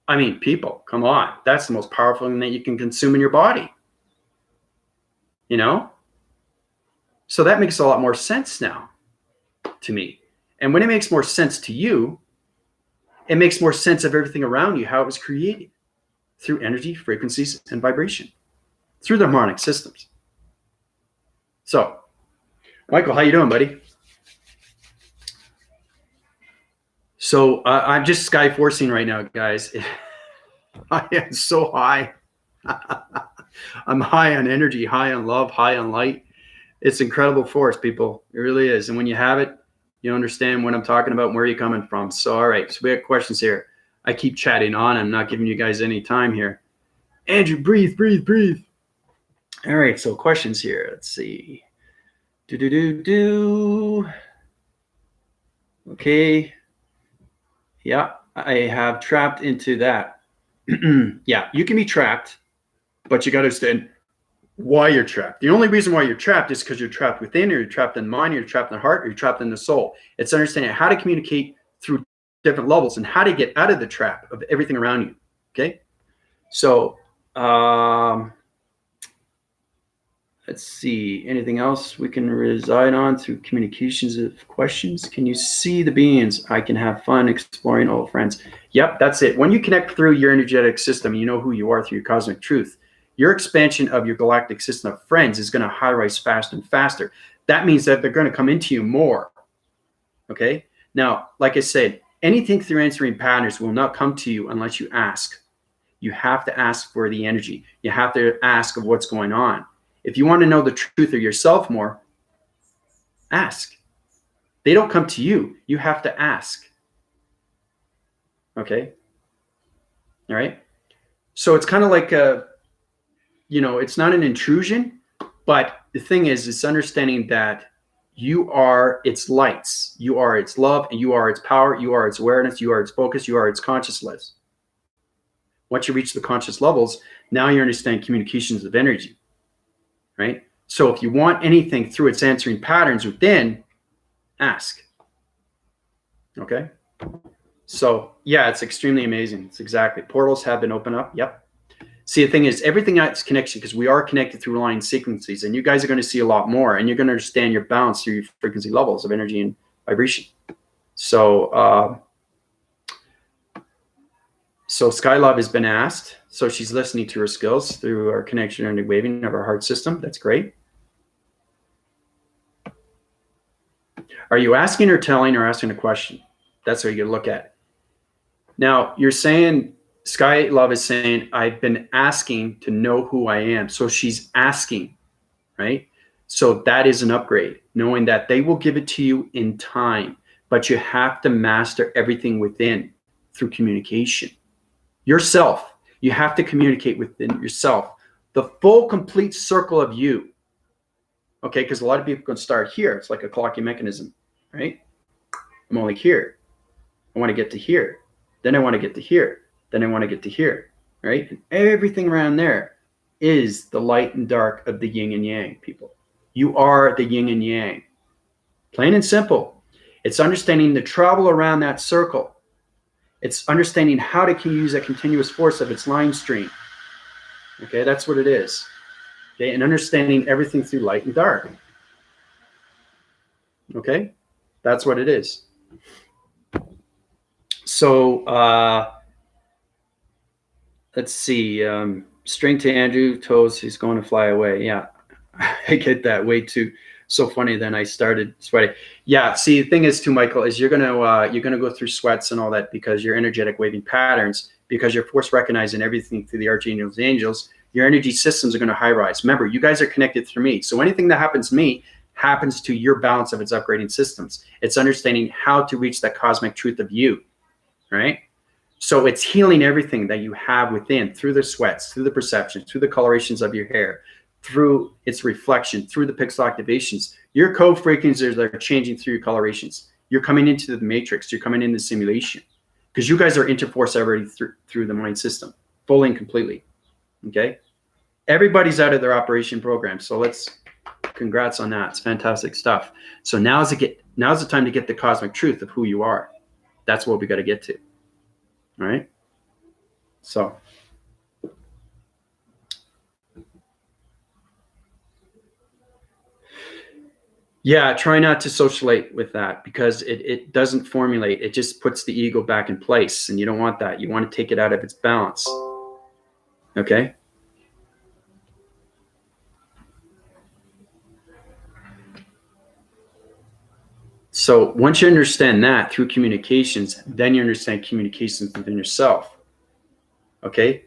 I mean, people, come on. That's the most powerful thing that you can consume in your body. You know? So that makes a lot more sense now to me. And when it makes more sense to you, it makes more sense of everything around you, how it was created through energy, frequencies, and vibration, through the harmonic systems. So, Michael, how you doing, buddy? So I'm just sky forcing right now, guys. I am so high. I'm high on energy, high on love, high on light. It's incredible force, people. It really is. And when you have it, you understand what I'm talking about and where you're coming from. So, all right. So we have questions here. I keep chatting on. I'm not giving you guys any time here. Andrew, breathe, breathe, breathe. All right. So questions here. Let's see. Okay. Yeah, I have trapped into that. Yeah, you can be trapped, but you got to understand why you're trapped. The only reason why you're trapped is because you're trapped within, or you're trapped in the mind, or you're trapped in the heart, or you're trapped in the soul. It's understanding how to communicate through different levels and how to get out of the trap of everything around you. Okay? So, let's see. Anything else we can reside on through communications of questions? Can you see the beings? I can have fun exploring old friends. Yep, that's it. When you connect through your energetic system, you know who you are through your cosmic truth. Your expansion of your galactic system of friends is going to high rise faster and faster. That means that they're going to come into you more. Okay? Now, like I said, anything through answering patterns will not come to you unless you ask. You have to ask for the energy. You have to ask of what's going on. If you want to know the truth of yourself more, ask. They don't come to you. You have to ask. Okay? All right? So it's kind of like it's not an intrusion, but the thing is, it's understanding that you are its lights. You are its love, and you are its power. You are its awareness. You are its focus. You are its consciousness. Once you reach the conscious levels, now you understand communications of energy. Right? So if you want anything through its answering patterns within, ask. Okay? So yeah, it's extremely amazing. It's exactly. Portals have been opened up. Yep. See, the thing is, everything that's connection, because we are connected through line sequences, and you guys are going to see a lot more, and you're going to understand your balance through your frequency levels of energy and vibration. So, so Skylove has been asked. So she's listening to her skills through our connection and waving of our heart system. That's great. Are you asking or telling or asking a question? That's what you look at. Now, you're saying, Skylove is saying, I've been asking to know who I am. So she's asking, right? So that is an upgrade, knowing that they will give it to you in time, but you have to master everything within through communication. Yourself, you have to communicate within yourself, the full complete circle of you. Okay, because a lot of people can start here. It's like a clocking mechanism, right? I'm only here. I want to get to here. Then I want to get to here. Then I want to get to here, right? And everything around there is the light and dark of the yin and yang, people. You are the yin and yang. Plain and simple. It's understanding the travel around that circle. It's understanding how to use that continuous force of its line stream. Okay, that's what it is. Okay, and understanding everything through light and dark. Okay, that's what it is. So let's see. String to Andrew, toes, he's going to fly away. Yeah, I get that way too. So funny. Then I started sweating. Yeah. See, the thing is too, Michael, is you're gonna go through sweats and all that because your energetic waving patterns, because you're force recognizing everything through the archangels, the angels. Your energy systems are going to high rise. Remember, you guys are connected through me. So anything that happens to me happens to your balance of its upgrading systems. It's understanding how to reach that cosmic truth of you, right? So it's healing everything that you have within through the sweats, through the perception, through the colorations of your hair, through its reflection, through the pixel activations. Your code frequencies are changing through your colorations. You're coming into the matrix. You're coming into simulation because you guys are interforce already through the mind system, fully and completely. Okay, everybody's out of their operation program, so congrats on that. It's fantastic stuff. So now's the time to get the cosmic truth of who you are. That's what we got to get to. All right. So yeah, try not to socialite with that because it doesn't formulate. It just puts the ego back in place, and you don't want that. You want to take it out of its balance. Okay. So once you understand that through communications, then you understand communications within yourself. Okay.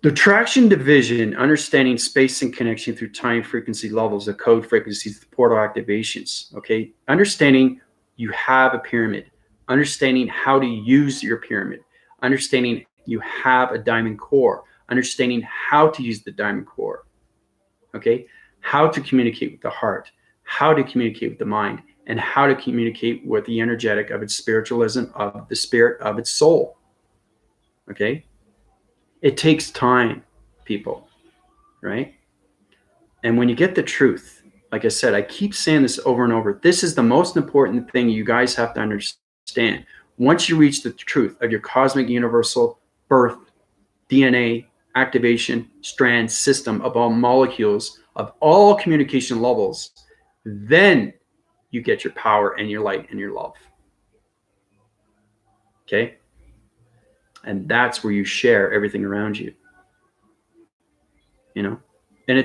The traction division, understanding space and connection through time frequency levels, the code frequencies, the portal activations. Okay. Understanding you have a pyramid, understanding how to use your pyramid, understanding you have a diamond core, understanding how to use the diamond core. Okay. How to communicate with the heart, how to communicate with the mind, and how to communicate with the energetic of its spiritualism, of the spirit of its soul. Okay. It takes time, people, right? And when you get the truth, like I said, I keep saying this over and over. This is the most important thing you guys have to understand. Once you reach the truth of your cosmic universal birth, DNA, activation, strand, system of all molecules, of all communication levels, then you get your power and your light and your love. Okay? And that's where you share everything around you. You know? And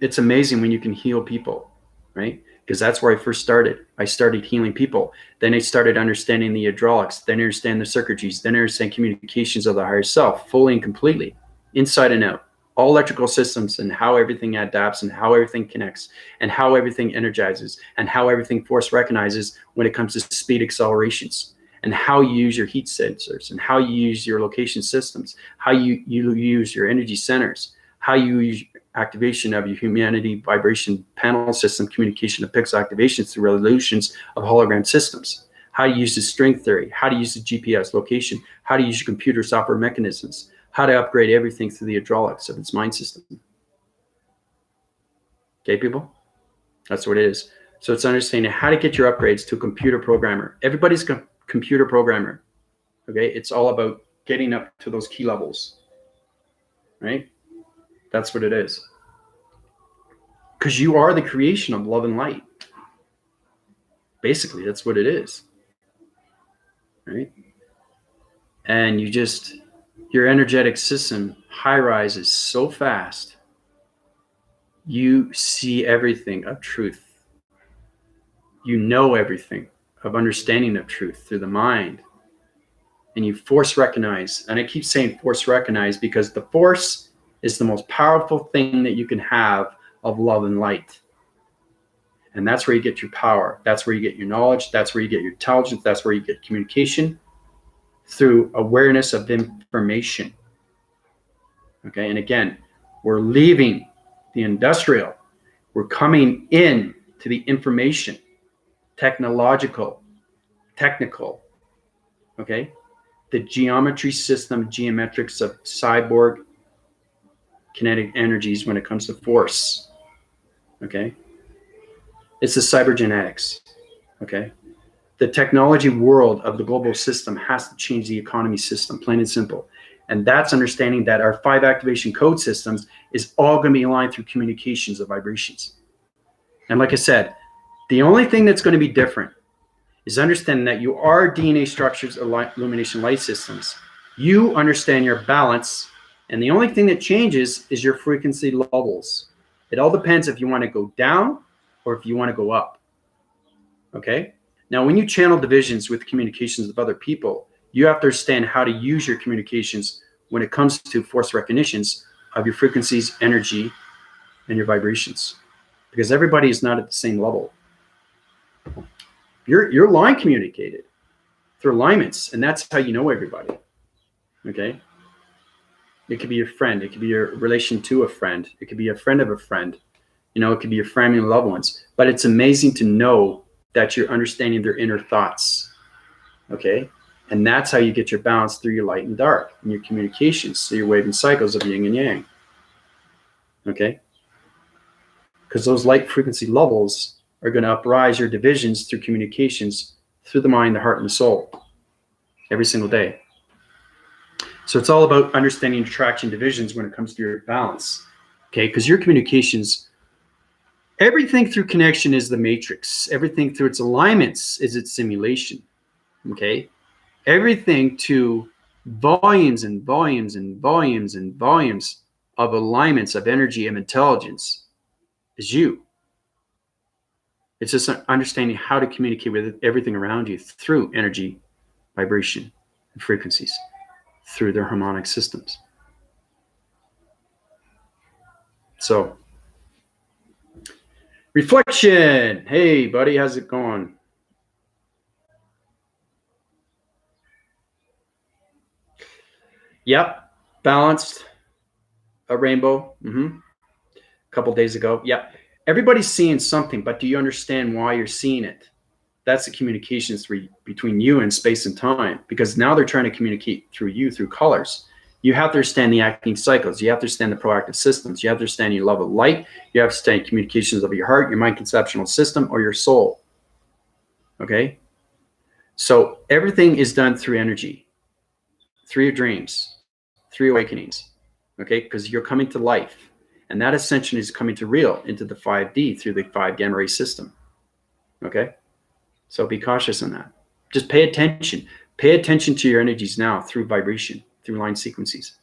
it's amazing when you can heal people, right? Because that's where I first started. I started healing people. Then I started understanding the hydraulics. Then I understand the circuitries. Then I understand communications of the higher self fully and completely, inside and out. All electrical systems and how everything adapts and how everything connects and how everything energizes and how everything force recognizes when it comes to speed accelerations and how you use your heat sensors and how you use your location systems, how you use your energy centers, how you use activation of your humanity vibration panel system, communication of pixel activations through resolutions of hologram systems, how to use the string theory, how to use the GPS location, how to use your computer software mechanisms, how to upgrade everything through the hydraulics of its mind system. Okay, people? That's what it is. So it's understanding how to get your upgrades to a computer programmer. Everybody's a computer programmer. Okay, it's all about getting up to those key levels, right? That's what it is. Because you are the creation of love and light. Basically, that's what it is, right? And your energetic system high rises so fast, you see everything of truth. You know everything of understanding of truth through the mind. And you force recognize. And I keep saying force recognize because the force is the most powerful thing that you can have of love and light. And that's where you get your power. That's where you get your knowledge. That's where you get your intelligence. That's where you get communication, through awareness of information. Okay, and again, we're leaving the industrial. We're coming in to the information, technical. Okay, the geometry system, geometrics of cyborg kinetic energies when it comes to force. Okay, it's the cybergenetics. Okay, the technology world of the global system has to change the economy system, plain and simple. And that's understanding that our 5 activation code systems is all going to be aligned through communications of vibrations. And like I said, the only thing that's going to be different is understanding that you are DNA structures, illumination light systems. You understand your balance, and the only thing that changes is your frequency levels. It all depends if you want to go down or if you want to go up. Okay? Now, when you channel divisions with communications of other people, you have to understand how to use your communications when it comes to force recognitions of your frequencies, energy, and your vibrations. Because everybody is not at the same level. You're line communicated through alignments, and that's how you know everybody. Okay? It could be a friend. It could be a relation to a friend. It could be a friend of a friend. You know, it could be your family and loved ones. But it's amazing to know that you're understanding their inner thoughts. Okay? And that's how you get your balance through your light and dark and your communications. So you're waving cycles of yin and yang. Okay? Because those light frequency levels are going to uprise your divisions through communications through the mind, the heart, and the soul every single day. So it's all about understanding attraction divisions when it comes to your balance. Okay? Because your communications, everything through connection is the matrix. Everything through its alignments is its simulation. Okay? Everything to volumes and volumes and volumes and volumes of alignments of energy and intelligence is you. It's just understanding how to communicate with everything around you through energy, vibration, and frequencies, through their harmonic systems. So, reflection. Hey, buddy, how's it going? Yep, balanced, a rainbow. A couple days ago. Yep. Everybody's seeing something, but do you understand why you're seeing it? That's the communications between you and space and time, because now they're trying to communicate through you, through colors. You have to understand the acting cycles. You have to understand the proactive systems. You have to understand your love of light. You have to understand communications of your heart, your mind conceptual system, or your soul. Okay? So everything is done through energy, through your dreams, through your awakenings. Okay? Because you're coming to life. And that ascension is coming to real into the 5D through the 5 gamma ray system. Okay? So be cautious in that. Just pay attention. Pay attention to your energies now through vibration, through line sequences.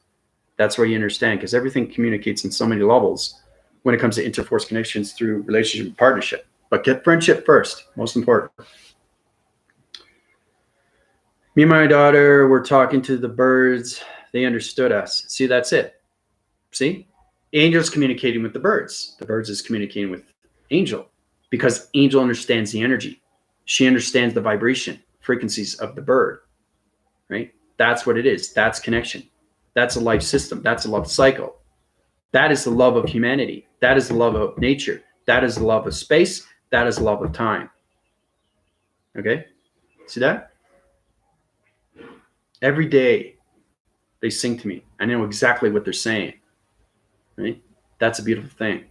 That's where you understand, because everything communicates in so many levels when it comes to interforce connections through relationship and partnership. But get friendship first, most important. Me and my daughter were talking to the birds. They understood us. See, that's it. See? Angel's communicating with the birds. The birds is communicating with Angel, because Angel understands the energy. She understands the vibration, frequencies of the bird, right? That's what it is. That's connection. That's a life system. That's a love cycle. That is the love of humanity. That is the love of nature. That is the love of space. That is the love of time. Okay? See that? Every day they sing to me. I know exactly what they're saying. Right? That's a beautiful thing.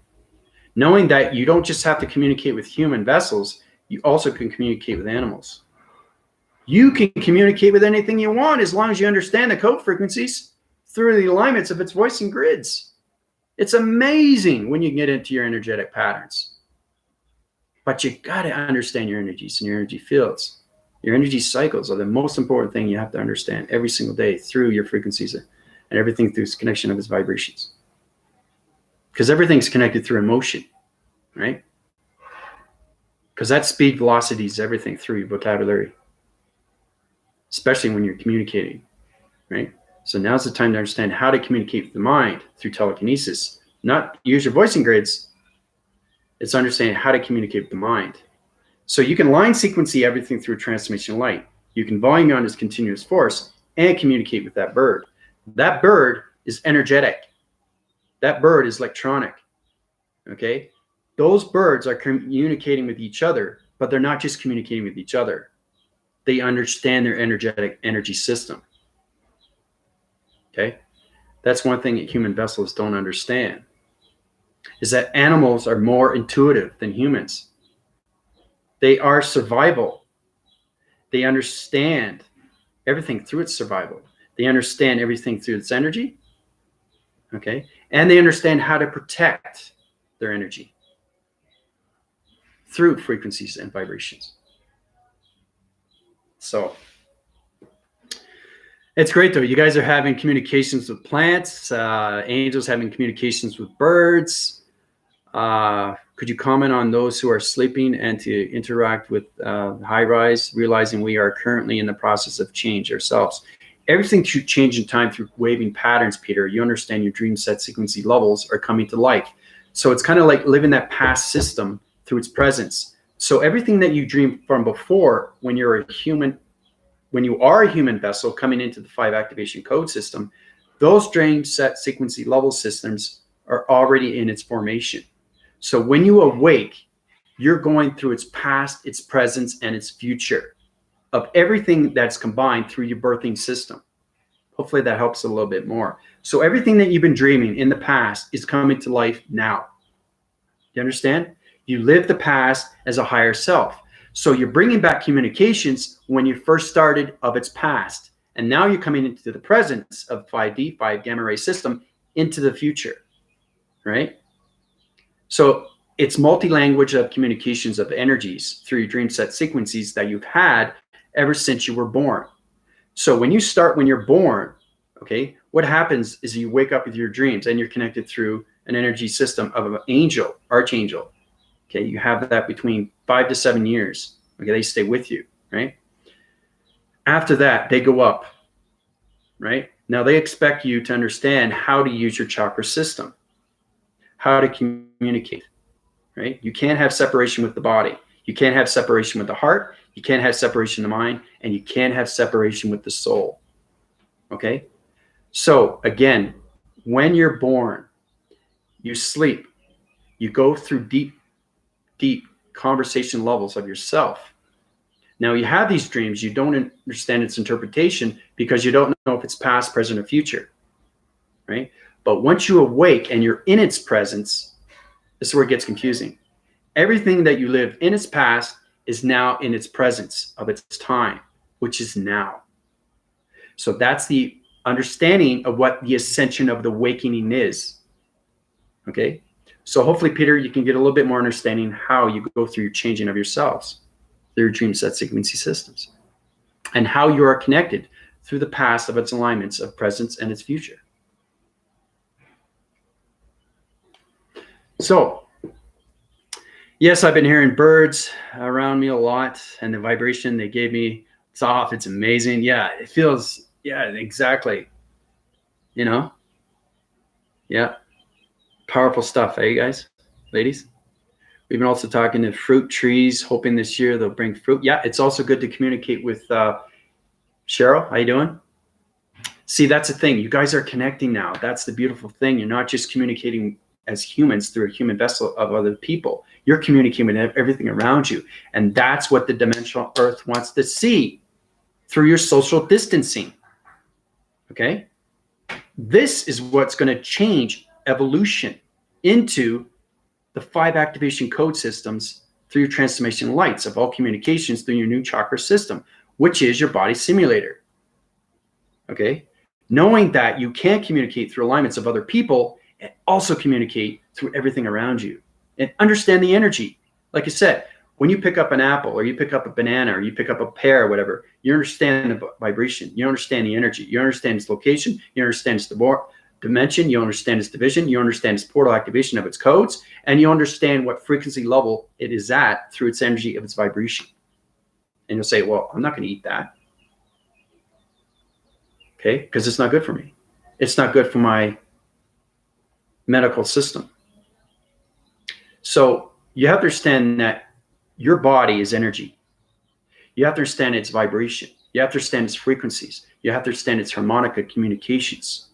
Knowing that you don't just have to communicate with human vessels, you also can communicate with animals. You can communicate with anything you want as long as you understand the code frequencies through the alignments of its voicing grids. It's amazing when you get into your energetic patterns. But you got to understand your energies and your energy fields. Your energy cycles are the most important thing you have to understand every single day through your frequencies and everything through its connection of its vibrations. Because everything's connected through emotion, right? Because that speed, velocity is everything through your vocabulary, especially when you're communicating, right? So now's the time to understand how to communicate with the mind through telekinesis. Not use your voicing grids, It's understanding how to communicate with the mind. So you can line sequency everything through transformation light. You can volume on as continuous force and communicate with that bird. That bird is energetic. That bird is electronic. Okay? Those birds are communicating with each other, but they're not just communicating with each other. They understand their energetic energy system. Okay? That's one thing that human vessels don't understand, is that animals are more intuitive than humans. They are survival. They understand everything through its survival. They understand everything through its energy. Okay? And they understand how to protect their energy through frequencies and vibrations. So it's great though. You guys are having communications with plants, angels having communications with birds. Could you comment on those who are sleeping and to interact with high rise, realizing we are currently in the process of change ourselves? Everything should change in time through waving patterns, Peter. You understand your dream set sequency levels are coming to life. So it's kind of like living that past system through its presence. So everything that you dreamed from before, when you're a human, when you are a human vessel coming into the 5 activation code system, those dream set sequency level systems are already in its formation. So when you awake, you're going through its past, its presence, and its future of everything that's combined through your birthing system. Hopefully that helps a little bit more. So everything that you've been dreaming in the past is coming to life now. You understand? You live the past as a higher self. So you're bringing back communications when you first started of its past. And now you're coming into the presence of 5D, 5 gamma ray system, into the future, right? So it's multi-language of communications of energies through your dream set sequences that you've had ever since you were born. So when you start, when you're born, okay, what happens is you wake up with your dreams and you're connected through an energy system of an angel, archangel. Okay, you have that between 5 to 7 years. Okay, they stay with you, right? After that, they go up, right? Now they expect you to understand how to use your chakra system, how to communicate, right? You can't have separation with the body. You can't have separation with the heart. You can't have separation of the mind, and you can't have separation with the soul. Okay? So again, when you're born, you sleep, you go through deep conversation levels of yourself. Now you have these dreams, you don't understand its interpretation because you don't know if it's past, present, or future, right? But once you awake and you're in its presence, this is where it gets confusing. Everything that you live in its past is now in its presence of its time, which is now. So that's the understanding of what the ascension of the awakening is. Okay? So hopefully, Peter, you can get a little bit more understanding how you go through your changing of yourselves through your dream set sequency systems and how you are connected through the past of its alignments of presence and its future. So, yes, I've been hearing birds around me a lot, and the vibration they gave me, it's off. It's amazing. Yeah, it feels, yeah, exactly. You know? Yeah. Powerful stuff, eh, guys, ladies? We've been also talking to fruit trees, hoping this year they'll bring fruit. Yeah, it's also good to communicate with Cheryl. How you doing? See, that's the thing. You guys are connecting now. That's the beautiful thing. You're not just communicating as humans through a human vessel of other people. You're communicating with everything around you. And that's what the dimensional earth wants to see through your social distancing. Okay? This is what's going to change evolution into the 5 activation code systems through your transformation lights of all communications through your new chakra system, which is your body simulator. Okay? Knowing that you can communicate through alignments of other people and also communicate through everything around you and understand the energy. Like I said, when you pick up an apple or you pick up a banana or you pick up a pear or whatever, you understand the vibration, you understand the energy, you understand its location, you understand its dimension, you understand its division, you understand its portal activation of its codes, and you understand what frequency level it is at through its energy of its vibration. And you'll say, well, I'm not going to eat that. Okay, because it's not good for me. It's not good for my medical system. So you have to understand that your body is energy. You have to understand its vibration. You have to understand its frequencies. You have to understand its harmonica communications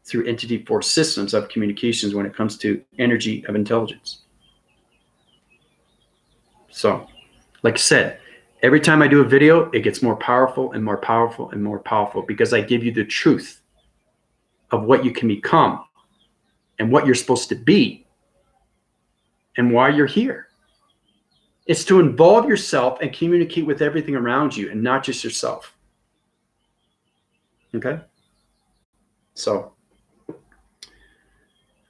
through entity force systems of communications when it comes to energy of intelligence. So, like I said, every time I do a video, it gets more powerful and more powerful and more powerful because I give you the truth of what you can become and what you're supposed to be and why you're here. It's to involve yourself and communicate with everything around you and not just yourself. Okay? So,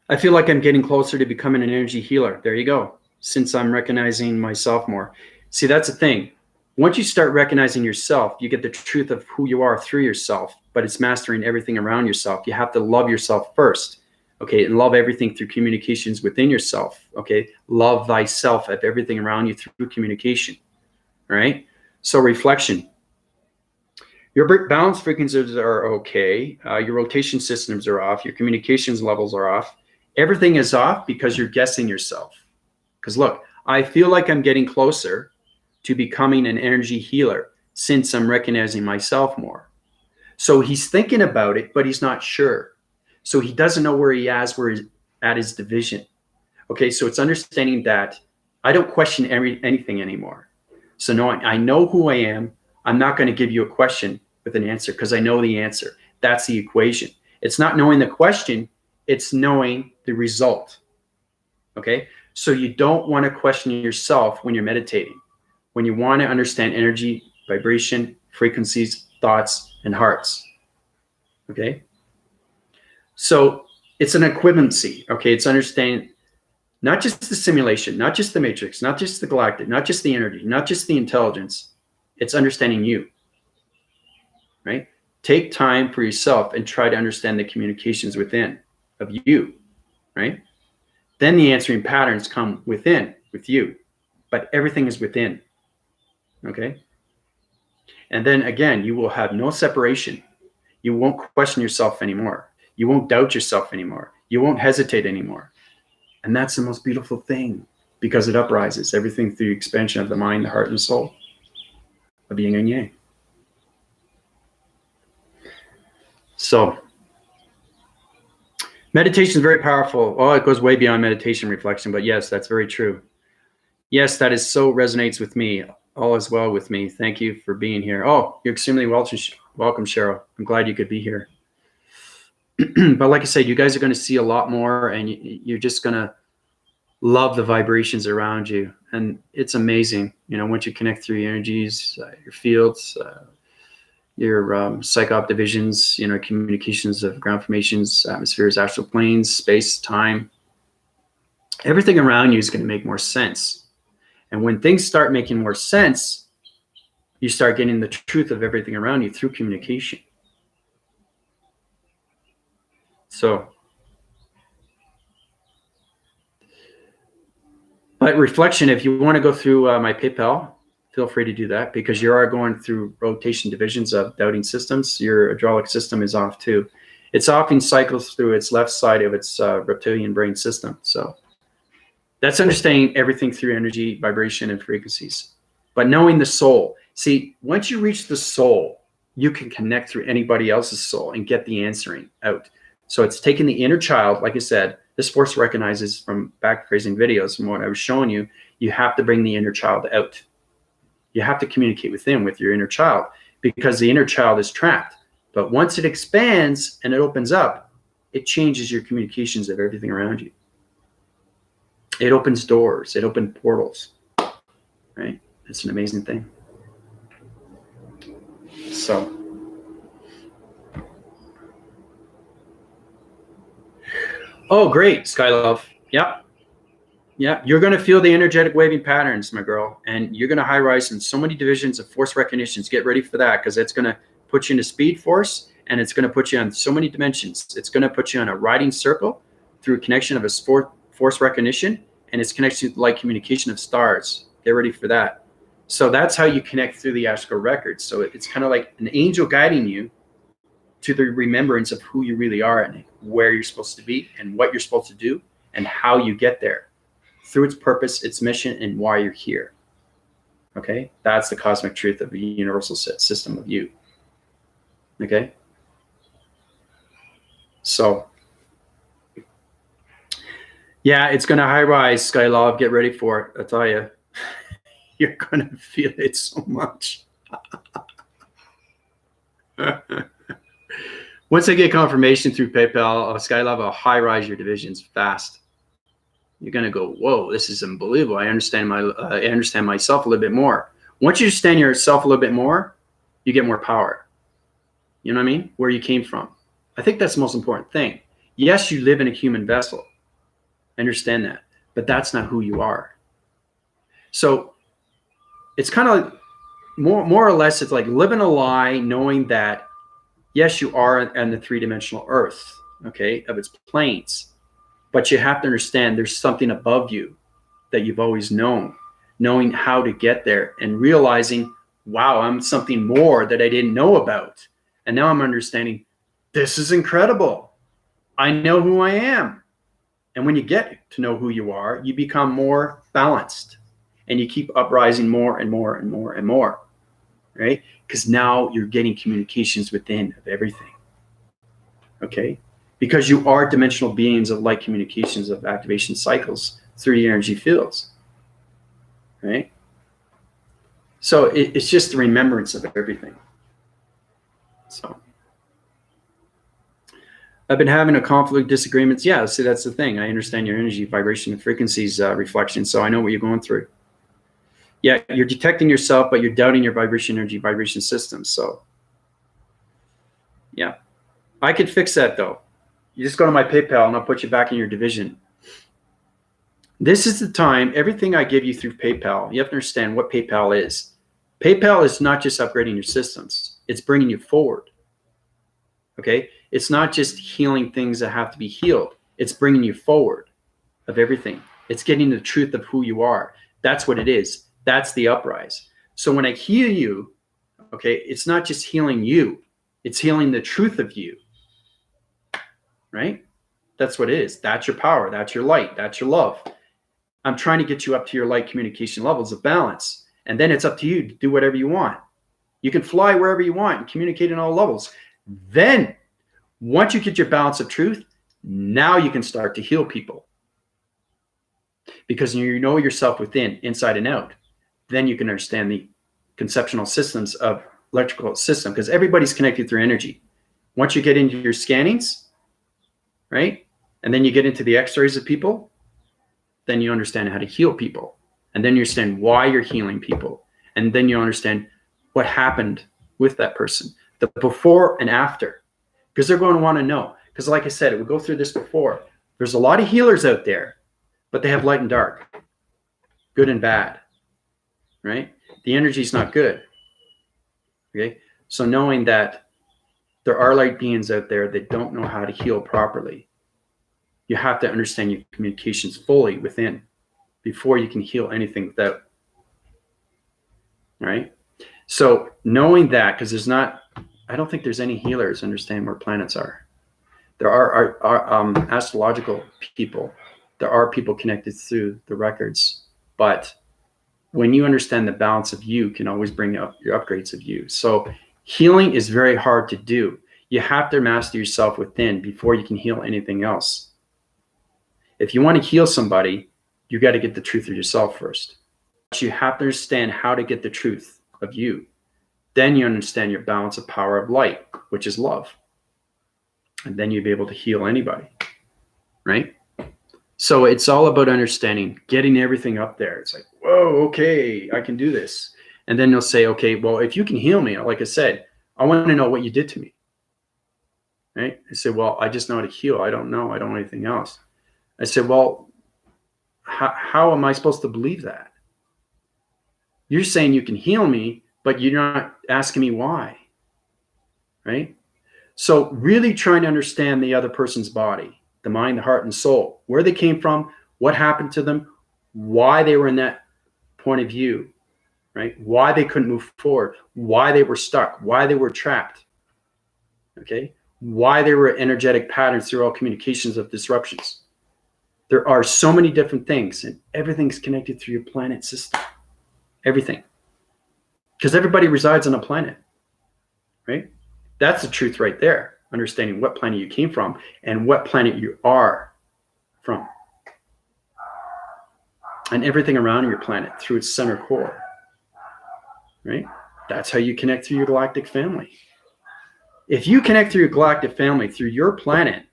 I feel like I'm getting closer to becoming an energy healer. There you go. Since I'm recognizing myself more. See, that's the thing. Once you start recognizing yourself, you get the truth of who you are through yourself, but it's mastering everything around yourself. You have to love yourself first, okay, and love everything through communications within yourself, okay? Love thyself of everything around you through communication, all right? So reflection. Your balance frequencies are okay. Your rotation systems are off. Your communications levels are off. Everything is off because you're guessing yourself. Because look, I feel like I'm getting closer to becoming an energy healer since I'm recognizing myself more. So he's thinking about it, but he's not sure. So he doesn't know where he is, where he's at his division. Okay, so it's understanding that I don't question anything anymore. So knowing I know who I am, I'm not going to give you a question with an answer because I know the answer. That's the equation. It's not knowing the question, it's knowing the result. Okay, so you don't want to question yourself when you're meditating. When you want to understand energy, vibration, frequencies, thoughts, and hearts. Okay? So it's an equivalency. Okay? It's understanding not just the simulation, not just the matrix, not just the galactic, not just the energy, not just the intelligence. It's understanding you. Right? Take time for yourself and try to understand the communications within of you. Right? Then the answering patterns come within, with you. But everything is within. Okay? And then again, you will have no separation. You won't question yourself anymore. You won't doubt yourself anymore. You won't hesitate anymore. And that's the most beautiful thing because it uprises everything through the expansion of the mind, the heart, and the soul of yin and yang. So, meditation is very powerful. Oh, it goes way beyond meditation reflection, but yes, that's very true. Yes, that is so resonates with me. All is well with me. Thank you for being here. Oh, you're extremely welcome, Cheryl. I'm glad you could be here. But like I said, you guys are going to see a lot more, and you're just going to love the vibrations around you. And it's amazing, you know, once you connect through your energies, your fields, your psych-op divisions, you know, communications of ground formations, atmospheres, astral planes, space, time. Everything around you is going to make more sense. And when things start making more sense, you start getting the truth of everything around you through communication. So, but reflection, if you want to go through my PayPal, feel free to do that because you are going through rotation divisions of doubting systems. Your hydraulic system is off too. It's often cycles through its left side of its reptilian brain system. So that's understanding everything through energy, vibration, and frequencies. But knowing the soul. See, once you reach the soul, you can connect through anybody else's soul and get the answering out. So it's taking the inner child, like I said, this force recognizes from back phrasing videos, from what I was showing you, you have to bring the inner child out. You have to communicate with them, with your inner child, because the inner child is trapped. But once it expands and it opens up, it changes your communications of everything around you. It opens doors. It opens portals, right? It's an amazing thing. So, oh, great, Skylove. Yep. Yeah, you're going to feel the energetic waving patterns, my girl, and you're going to high rise in so many divisions of force recognitions. Get ready for that because it's going to put you into speed force, and it's going to put you on so many dimensions. It's going to put you on a riding circle through a connection of a force recognition, and it's connected to light communication of stars. Get ready for that. So that's how you connect through the astral records. So it's kind of like an angel guiding you to the remembrance of who you really are and where you're supposed to be and what you're supposed to do and how you get there. through its purpose, its mission, and why you're here. Okay? That's the cosmic truth of the universal system of you. Okay? So, yeah, it's going to high rise, Skylove. Get ready for it. I tell you, you're going to feel it so much. Once I get confirmation through PayPal, Skylove, I'll high rise your divisions fast. You're going to go, whoa, this is unbelievable. I understand myself a little bit more. Once you understand yourself a little bit more, you get more power. You know what I mean? Where you came from. I think that's the most important thing. Yes, you live in a human vessel. I understand that. But that's not who you are. So it's kind of more or less, it's like living a lie, knowing that, yes, you are on the three-dimensional earth, okay, of its planes. But you have to understand there's something above you that you've always known, knowing how to get there and realizing, wow, I'm something more that I didn't know about. And now I'm understanding, this is incredible. I know who I am. And when you get to know who you are, you become more balanced and you keep uprising more and more and more and more, right? Because now you're getting communications within of everything, okay? Because you are dimensional beings of light communications of activation cycles through the energy fields, right? So it's just the remembrance of everything. So I've been having a conflict, disagreements. Yeah, see, that's the thing. I understand your energy, vibration, and frequencies reflection, so I know what you're going through. Yeah, you're detecting yourself, but you're doubting your vibration, energy, vibration system. So yeah, I could fix that though. You just go to my PayPal and I'll put you back in your division. This is the time, everything I give you through PayPal, you have to understand what PayPal is. PayPal is not just upgrading your systems, it's bringing you forward. Okay? It's not just healing things that have to be healed, it's bringing you forward of everything. It's getting the truth of who you are. That's what it is. That's the uprise. So when I heal you, okay, it's not just healing you, it's healing the truth of you. Right? That's what it is. That's your power. That's your light. That's your love. I'm trying to get you up to your light communication levels of balance. And then it's up to you to do whatever you want. You can fly wherever you want and communicate in all levels. Then, once you get your balance of truth, now you can start to heal people. Because you know yourself within, inside and out. Then you can understand the conceptual systems of electrical system. Because everybody's connected through energy. Once you get into your scannings, right? And then you get into the x-rays of people, then you understand how to heal people. And then you understand why you're healing people. And then you understand what happened with that person, the before and after, because they're going to want to know. Because like I said, we go through this before. There's a lot of healers out there, but they have light and dark, good and bad, right? The energy is not good, okay? So knowing that there are light beings out there that don't know how to heal properly. You have to understand your communications fully within before you can heal anything without. Right? So knowing that, because I don't think there's any healers understand where planets are. There are astrological people. There are people connected through the records. But when you understand the balance of you, can always bring up your upgrades of you. So healing is very hard to do. You have to master yourself within before you can heal anything else. If you want to heal somebody, you got to get the truth of yourself first. You have to understand how to get the truth of you. Then you understand your balance of power of light, which is love. And then you'll be able to heal anybody, right? So it's all about understanding, getting everything up there. It's like, whoa, okay, I can do this. And then you'll say, okay, well, if you can heal me, like I said, I want to know what you did to me, right? I said, well, I just know how to heal. I don't know anything else. I said, well, how am I supposed to believe that? You're saying you can heal me, but you're not asking me why, right? So really trying to understand the other person's body, the mind, the heart, and soul, where they came from, what happened to them, why they were in that point of view, right? Why they couldn't move forward, why they were stuck, why they were trapped, okay? Why there were energetic patterns through all communications of disruptions. There are so many different things, and everything's connected through your planet system. Everything. Because everybody resides on a planet, right? That's the truth right there. Understanding what planet you came from and what planet you are from. And everything around your planet through its center core, right? That's how you connect through your galactic family. If you connect through your galactic family through your planet,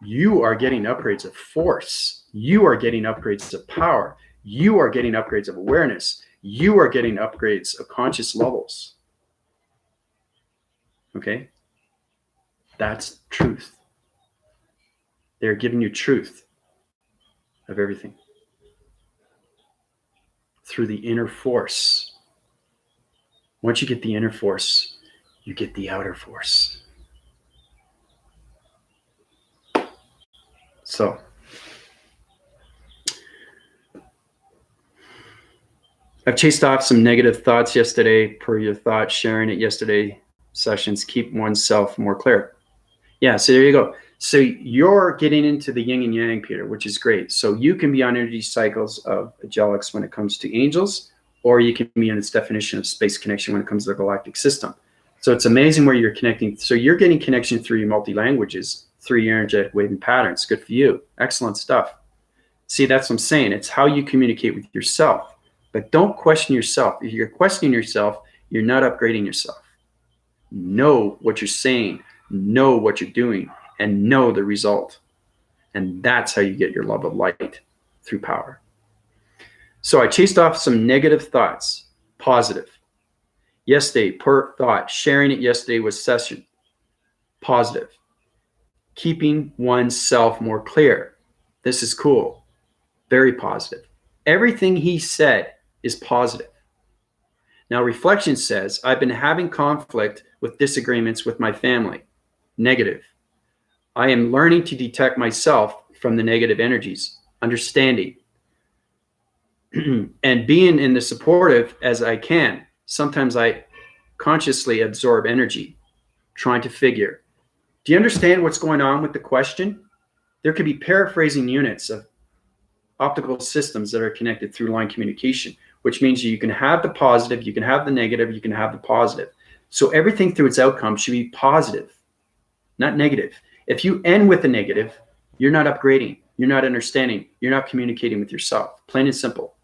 you are getting upgrades of force. You are getting upgrades of power. You are getting upgrades of awareness. You are getting upgrades of conscious levels. Okay? That's truth. They're giving you truth of everything through the inner force. Once you get the inner force, you get the outer force. So, I've chased off some negative thoughts yesterday per your thought sharing it yesterday sessions. Keep oneself more clear. Yeah, so there you go. So you're getting into the yin and yang, Peter, which is great. So you can be on energy cycles of angelics when it comes to angels, or you can be in its definition of space connection when it comes to the galactic system. So it's amazing where you're connecting. So you're getting connection through your multi-languages, through your energetic waving patterns. Good for you. Excellent stuff. See, that's what I'm saying. It's how you communicate with yourself. But don't question yourself. If you're questioning yourself, you're not upgrading yourself. Know what you're saying, know what you're doing, and know the result. And that's how you get your love of light through power. So I chased off some negative thoughts, positive. Yesterday, per thought, sharing it yesterday was session, positive. Keeping oneself more clear. This is cool. Very positive. Everything he said is positive. Now, reflection says, I've been having conflict with disagreements with my family. Negative. I am learning to detect myself from the negative energies, understanding, and being in the supportive as I can. Sometimes I consciously absorb energy, trying to figure. Do you understand what's going on with the question? There could be paraphrasing units of optical systems that are connected through line communication, which means you can have the positive, you can have the negative, you can have the positive. So everything through its outcome should be positive, not negative. If you end with a negative, you're not upgrading, you're not understanding, you're not communicating with yourself, plain and simple,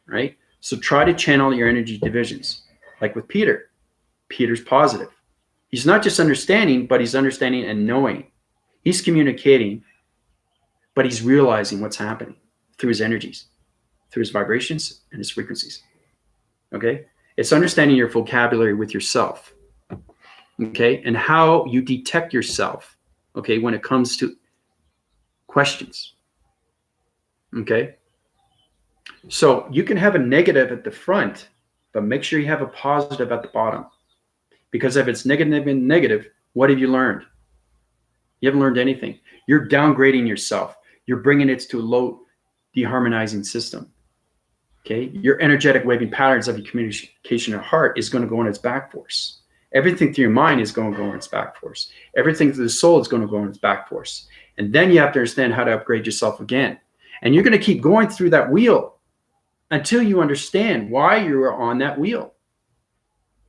right? So try to channel your energy divisions, like with Peter. Peter's positive. He's not just understanding, but he's understanding and knowing. He's communicating, but he's realizing what's happening through his energies, through his vibrations and his frequencies. Okay? It's understanding your vocabulary with yourself. Okay? And how you detect yourself, okay, when it comes to questions. Okay? So you can have a negative at the front, but make sure you have a positive at the bottom. Because if it's negative and negative, what have you learned? You haven't learned anything. You're downgrading yourself. You're bringing it to a low deharmonizing system. Okay, your energetic waving patterns of your communication of heart is going to go on its back force. Everything through your mind is going to go on its back force. Everything through the soul is going to go on its back force. And then you have to understand how to upgrade yourself again. And you're going to keep going through that wheel until you understand why you are on that wheel.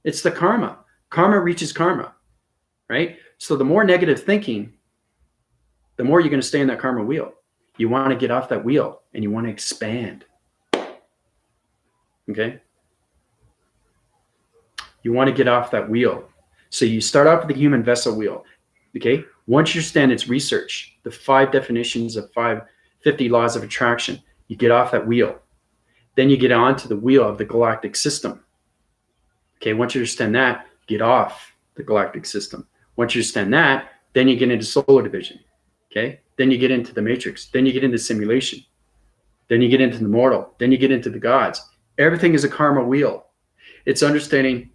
It's the karma. Karma reaches karma, right? So the more negative thinking, the more you're going to stay in that karma wheel. You want to get off that wheel and you want to expand. Okay? You want to get off that wheel. So you start off with the human vessel wheel. Okay? Once you understand its research, the 5 definitions of 50 laws of attraction, you get off that wheel. Then you get onto the wheel of the galactic system. Okay, once you understand that, get off the galactic system. Once you understand that, then you get into solar division. Okay? Then you get into the matrix. Then you get into simulation. Then you get into the mortal. Then you get into the gods. Everything is a karma wheel. It's understanding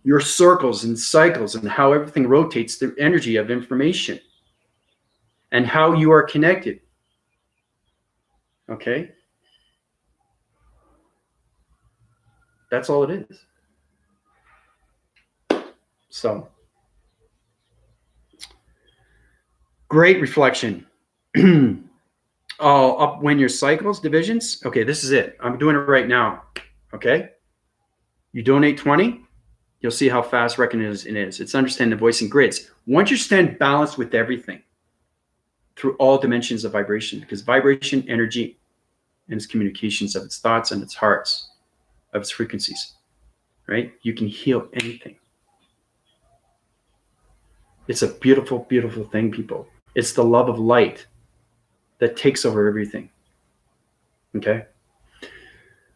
your circles and cycles and how everything rotates through energy of information and how you are connected. Okay? That's all it is. So, great reflection. I'll up when your cycles, divisions. Okay, this is it. I'm doing it right now. Okay. You donate 20, you'll see how fast recognition it is. It's understanding the voicing grids. Once you stand balanced with everything through all dimensions of vibration, because vibration, energy, and its communications of its thoughts and its hearts, of its frequencies, right? You can heal anything. It's a beautiful, beautiful thing, people. It's the love of light that takes over everything. Okay?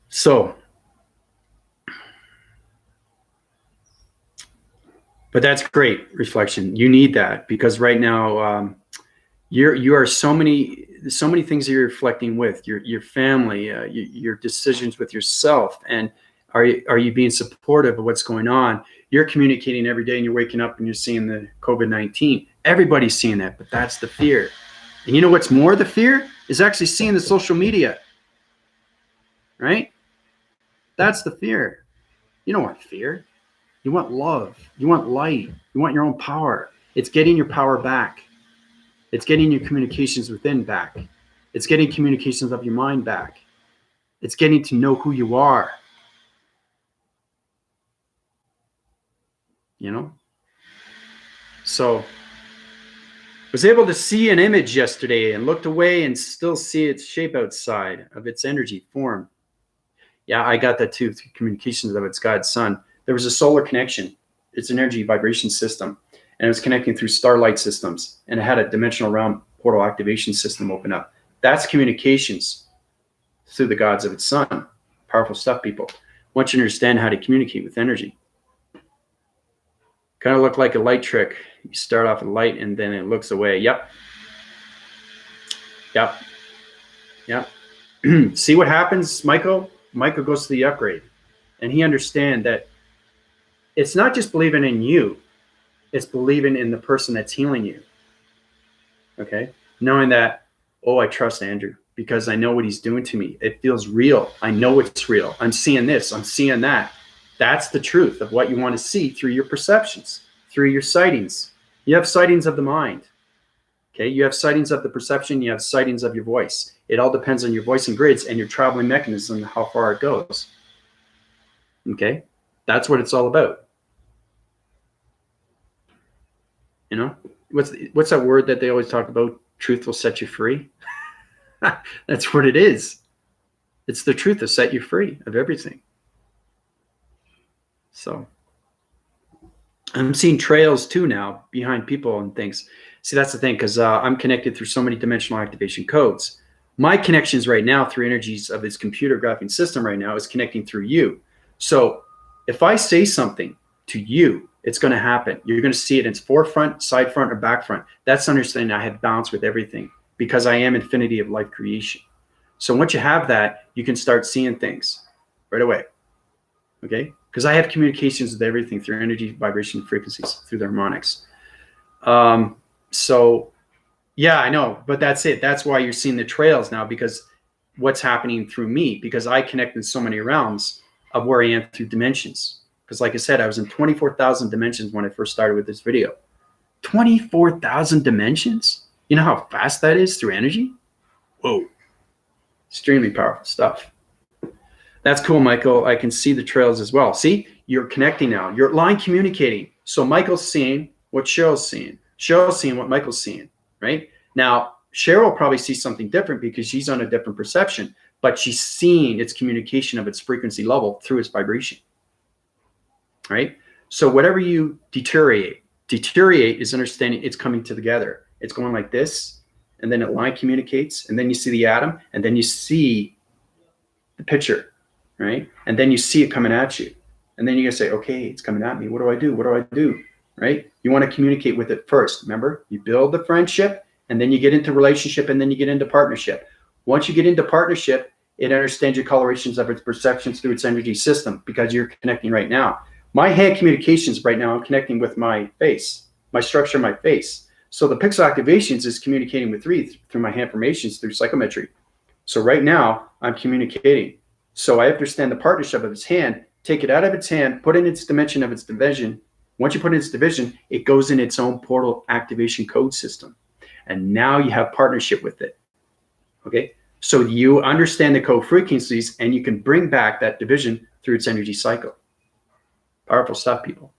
So, but that's great reflection. You need that because right now you are so many things that you're reflecting with your family, your decisions with yourself, and are you being supportive of what's going on? You're communicating every day, and you're waking up and you're seeing the COVID-19. Everybody's seeing that, but that's the fear. And you know what's more the fear is actually seeing the social media, right? That's the fear. You don't want fear. You want love. You want light. You want your own power. It's getting your power back. It's getting your communications within back. It's getting communications of your mind back. It's getting to know who you are. You know? So I was able to see an image yesterday and looked away and still see its shape outside of its energy form. Yeah, I got that too through communications of its God's Son. There was a solar connection. It's an energy vibration system. And it was connecting through starlight systems. And it had a dimensional realm portal activation system open up. That's communications through the gods of its Son. Powerful stuff, people. Once you understand how to communicate with energy. Kind of look like a light trick. You start off with light and then it looks away. Yep. See what happens, Michael? Michael goes to the upgrade. And he understands that it's not just believing in you. It's believing in the person that's healing you. Okay? Knowing that, oh, I trust Andrew because I know what he's doing to me. It feels real. I know it's real. I'm seeing this. I'm seeing that. That's the truth of what you want to see through your perceptions, through your sightings. You have sightings of the mind. Okay? You have sightings of the perception. You have sightings of your voice. It all depends on your voice and grids and your traveling mechanism, how far it goes. Okay? That's what it's all about. You know, what's that word that they always talk about? Truth will set you free. That's what it is. It's the truth to set you free of everything. So I'm seeing trails too now behind people and things. See, that's the thing, because I'm connected through so many dimensional activation codes. My connections right now through energies of this computer graphing system right now is connecting through you. So if I say something to you, it's going to happen. You're going to see it in its forefront, side front, or back front. That's understanding I have balance with everything because I am infinity of life creation. So once you have that, you can start seeing things right away. Okay? Because I have communications with everything through energy, vibration, frequencies, through the harmonics. So yeah, I know, but that's it. That's why you're seeing the trails now, because what's happening through me, because I connect in so many realms of where I am through dimensions. Because like I said, I was in 24,000 dimensions when I first started with this video. 24,000 dimensions? You know how fast that is through energy? Whoa. Extremely powerful stuff. That's cool, Michael. I can see the trails as well. See, you're connecting now. You're line communicating. So Michael's seeing what Cheryl's seeing. Cheryl's seeing what Michael's seeing, right? Now, Cheryl will probably see something different because she's on a different perception, but she's seeing its communication of its frequency level through its vibration. Right? So whatever you deteriorate is understanding it's coming together. It's going like this, and then it line communicates, and then you see the atom, and then you see the picture, right? And then you see it coming at you. And then you're going to say, okay, it's coming at me. What do I do? What do I do? Right? You want to communicate with it first. Remember, you build the friendship, and then you get into relationship, and then you get into partnership. Once you get into partnership, it understands your colorations of its perceptions through its energy system because you're connecting right now. My hand communications right now, I'm connecting with my face, my structure, my face. So the pixel activations is communicating with through my hand formations through psychometry. So right now I'm communicating. So I understand the partnership of its hand, take it out of its hand, put in its dimension of its division. Once you put in its division, it goes in its own portal activation code system. And now you have partnership with it. Okay, so you understand the code frequencies and you can bring back that division through its energy cycle. Powerful stuff, people.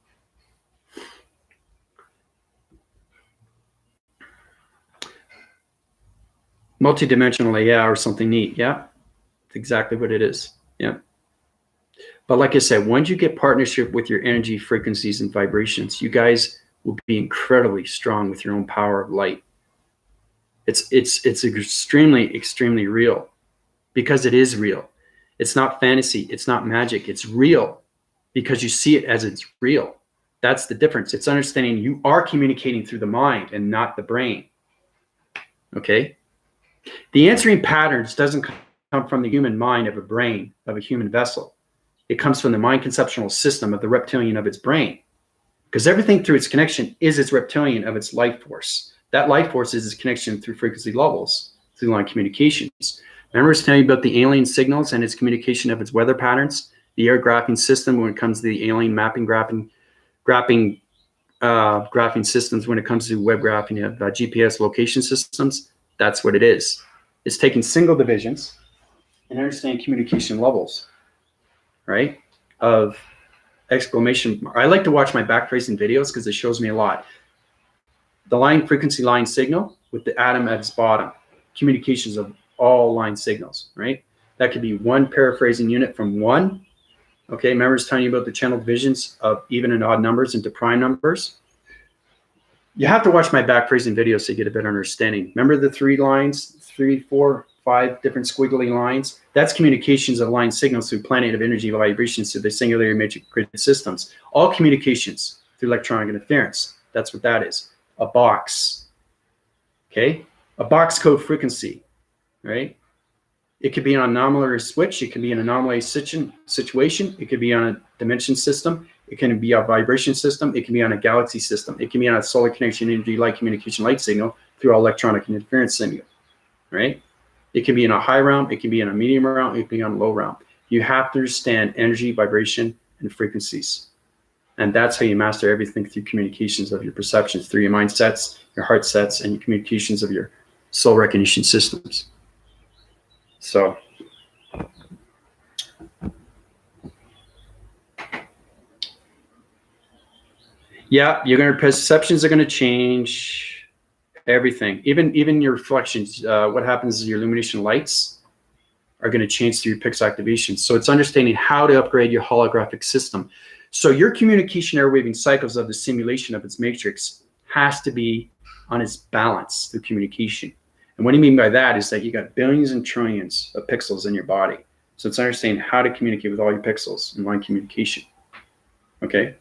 Multidimensional, yeah, or something neat. Yeah, that's exactly what it is. Yeah. But like I said, once you get partnership with your energy frequencies and vibrations, you guys will be incredibly strong with your own power of light. It's extremely real, because it is real. It's not fantasy. It's not magic. It's real because you see it as it's real. That's the difference. It's understanding you are communicating through the mind and not the brain. Okay? The answering patterns doesn't come from the human mind of a brain, of a human vessel. It comes from the mind conceptual system of the reptilian of its brain, because everything through its connection is its reptilian of its life force. That life force is its connection through frequency levels, through line communications. Remember I was telling you about the alien signals and its communication of its weather patterns, the air graphing system when it comes to the alien mapping graphing systems, when it comes to web graphing of GPS location systems. That's what it is. It's taking single divisions and understanding communication levels, right? Of exclamation. I like to watch my backtracing videos because it shows me a lot. The line frequency line signal with the atom at its bottom, communications of all line signals, right? That could be one paraphrasing unit from one. Okay, remember I was telling you about the channel divisions of even and odd numbers into prime numbers. You have to watch my backphrasing videos so you get a better understanding. Remember the 3 lines, 3, 4, 5 different squiggly lines? That's communications of line signals through planet of energy vibrations to the singularity matrix grid systems. All communications through electronic interference. That's what that is. A box. Okay? A box code frequency, right? It could be an anomaly switch. It can be an anomaly situation. It could be on a dimension system. It can be a vibration system. It can be on a galaxy system. It can be on a solar connection energy light communication light signal through electronic interference signal, right? It can be in a high realm. It can be in a medium realm. It can be on a low realm. You have to understand energy, vibration, and frequencies. And that's how you master everything through communications of your perceptions, through your mind sets, your heart sets, and your communications of your soul recognition systems. So yeah, your perceptions are going to change everything. Even your reflections. What happens is your illumination lights are going to change through your pix activation. So it's understanding how to upgrade your holographic system. So your communication airwaving cycles of the simulation of its matrix has to be on its balance through communication. And what I mean by that is that you got billions and trillions of pixels in your body. So it's understanding how to communicate with all your pixels in line communication. Okay?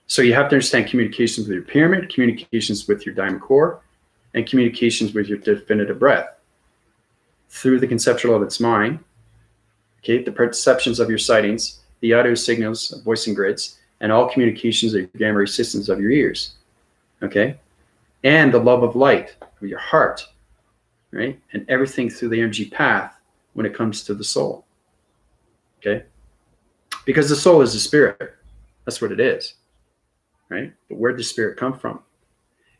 So you have to understand communications with your pyramid, communications with your diamond core, and communications with your definitive breath through the conceptual of its mind. Okay, the perceptions of your sightings, the audio signals of voicing grids, and all communications of your gamma ray systems of your ears. Okay, and the love of light of your heart, right? And everything through the energy path when it comes to the soul. Okay, because the soul is the spirit. That's what it is. Right? But where did the spirit come from?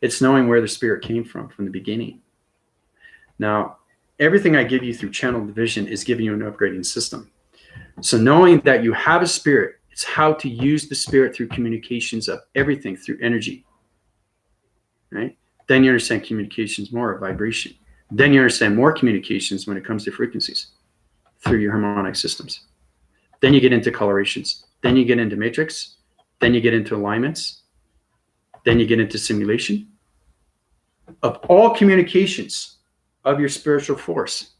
It's knowing where the spirit came from the beginning. Now, everything I give you through channel division is giving you an upgrading system. So knowing that you have a spirit, it's how to use the spirit through communications of everything through energy. Right? Then you understand communications more of vibration. Then you understand more communications when it comes to frequencies through your harmonic systems. Then you get into colorations. Then you get into matrix. Then you get into alignments. Then you get into simulation of all communications of your spiritual force.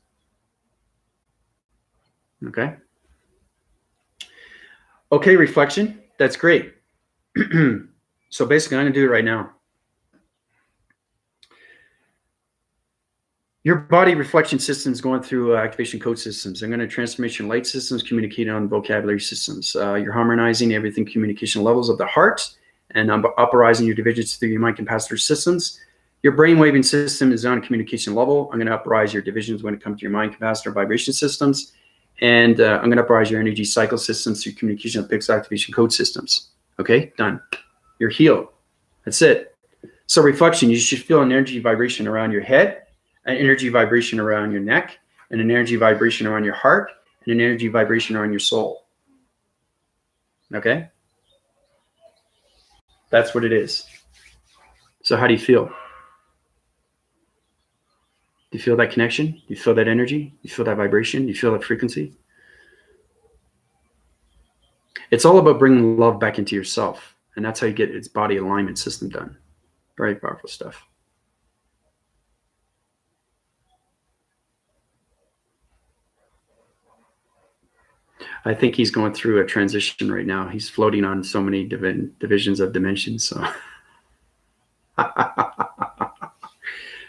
Okay. Okay, reflection. That's great. So basically, I'm going to do it right now. Your body reflection systems going through activation code systems. I'm going to transformation light systems, communicating on vocabulary systems. You're harmonizing everything communication levels of the heart and uprising your divisions through your mind capacitor systems. Your brain waving system is on a communication level. I'm going to uprise your divisions when it comes to your mind capacitor vibration systems. And I'm going to uprise your energy cycle systems through communication of pix activation code systems. Okay, done. You're healed. That's it. So reflection, you should feel an energy vibration around your head, an energy vibration around your neck, and an energy vibration around your heart, and an energy vibration around your soul. Okay? That's what it is. So how do you feel? Do you feel that connection? Do you feel that energy? Do you feel that vibration? Do you feel that frequency? It's all about bringing love back into yourself. And that's how you get its body alignment system done. Very powerful stuff. I think he's going through a transition right now. He's floating on so many divisions of dimensions. So,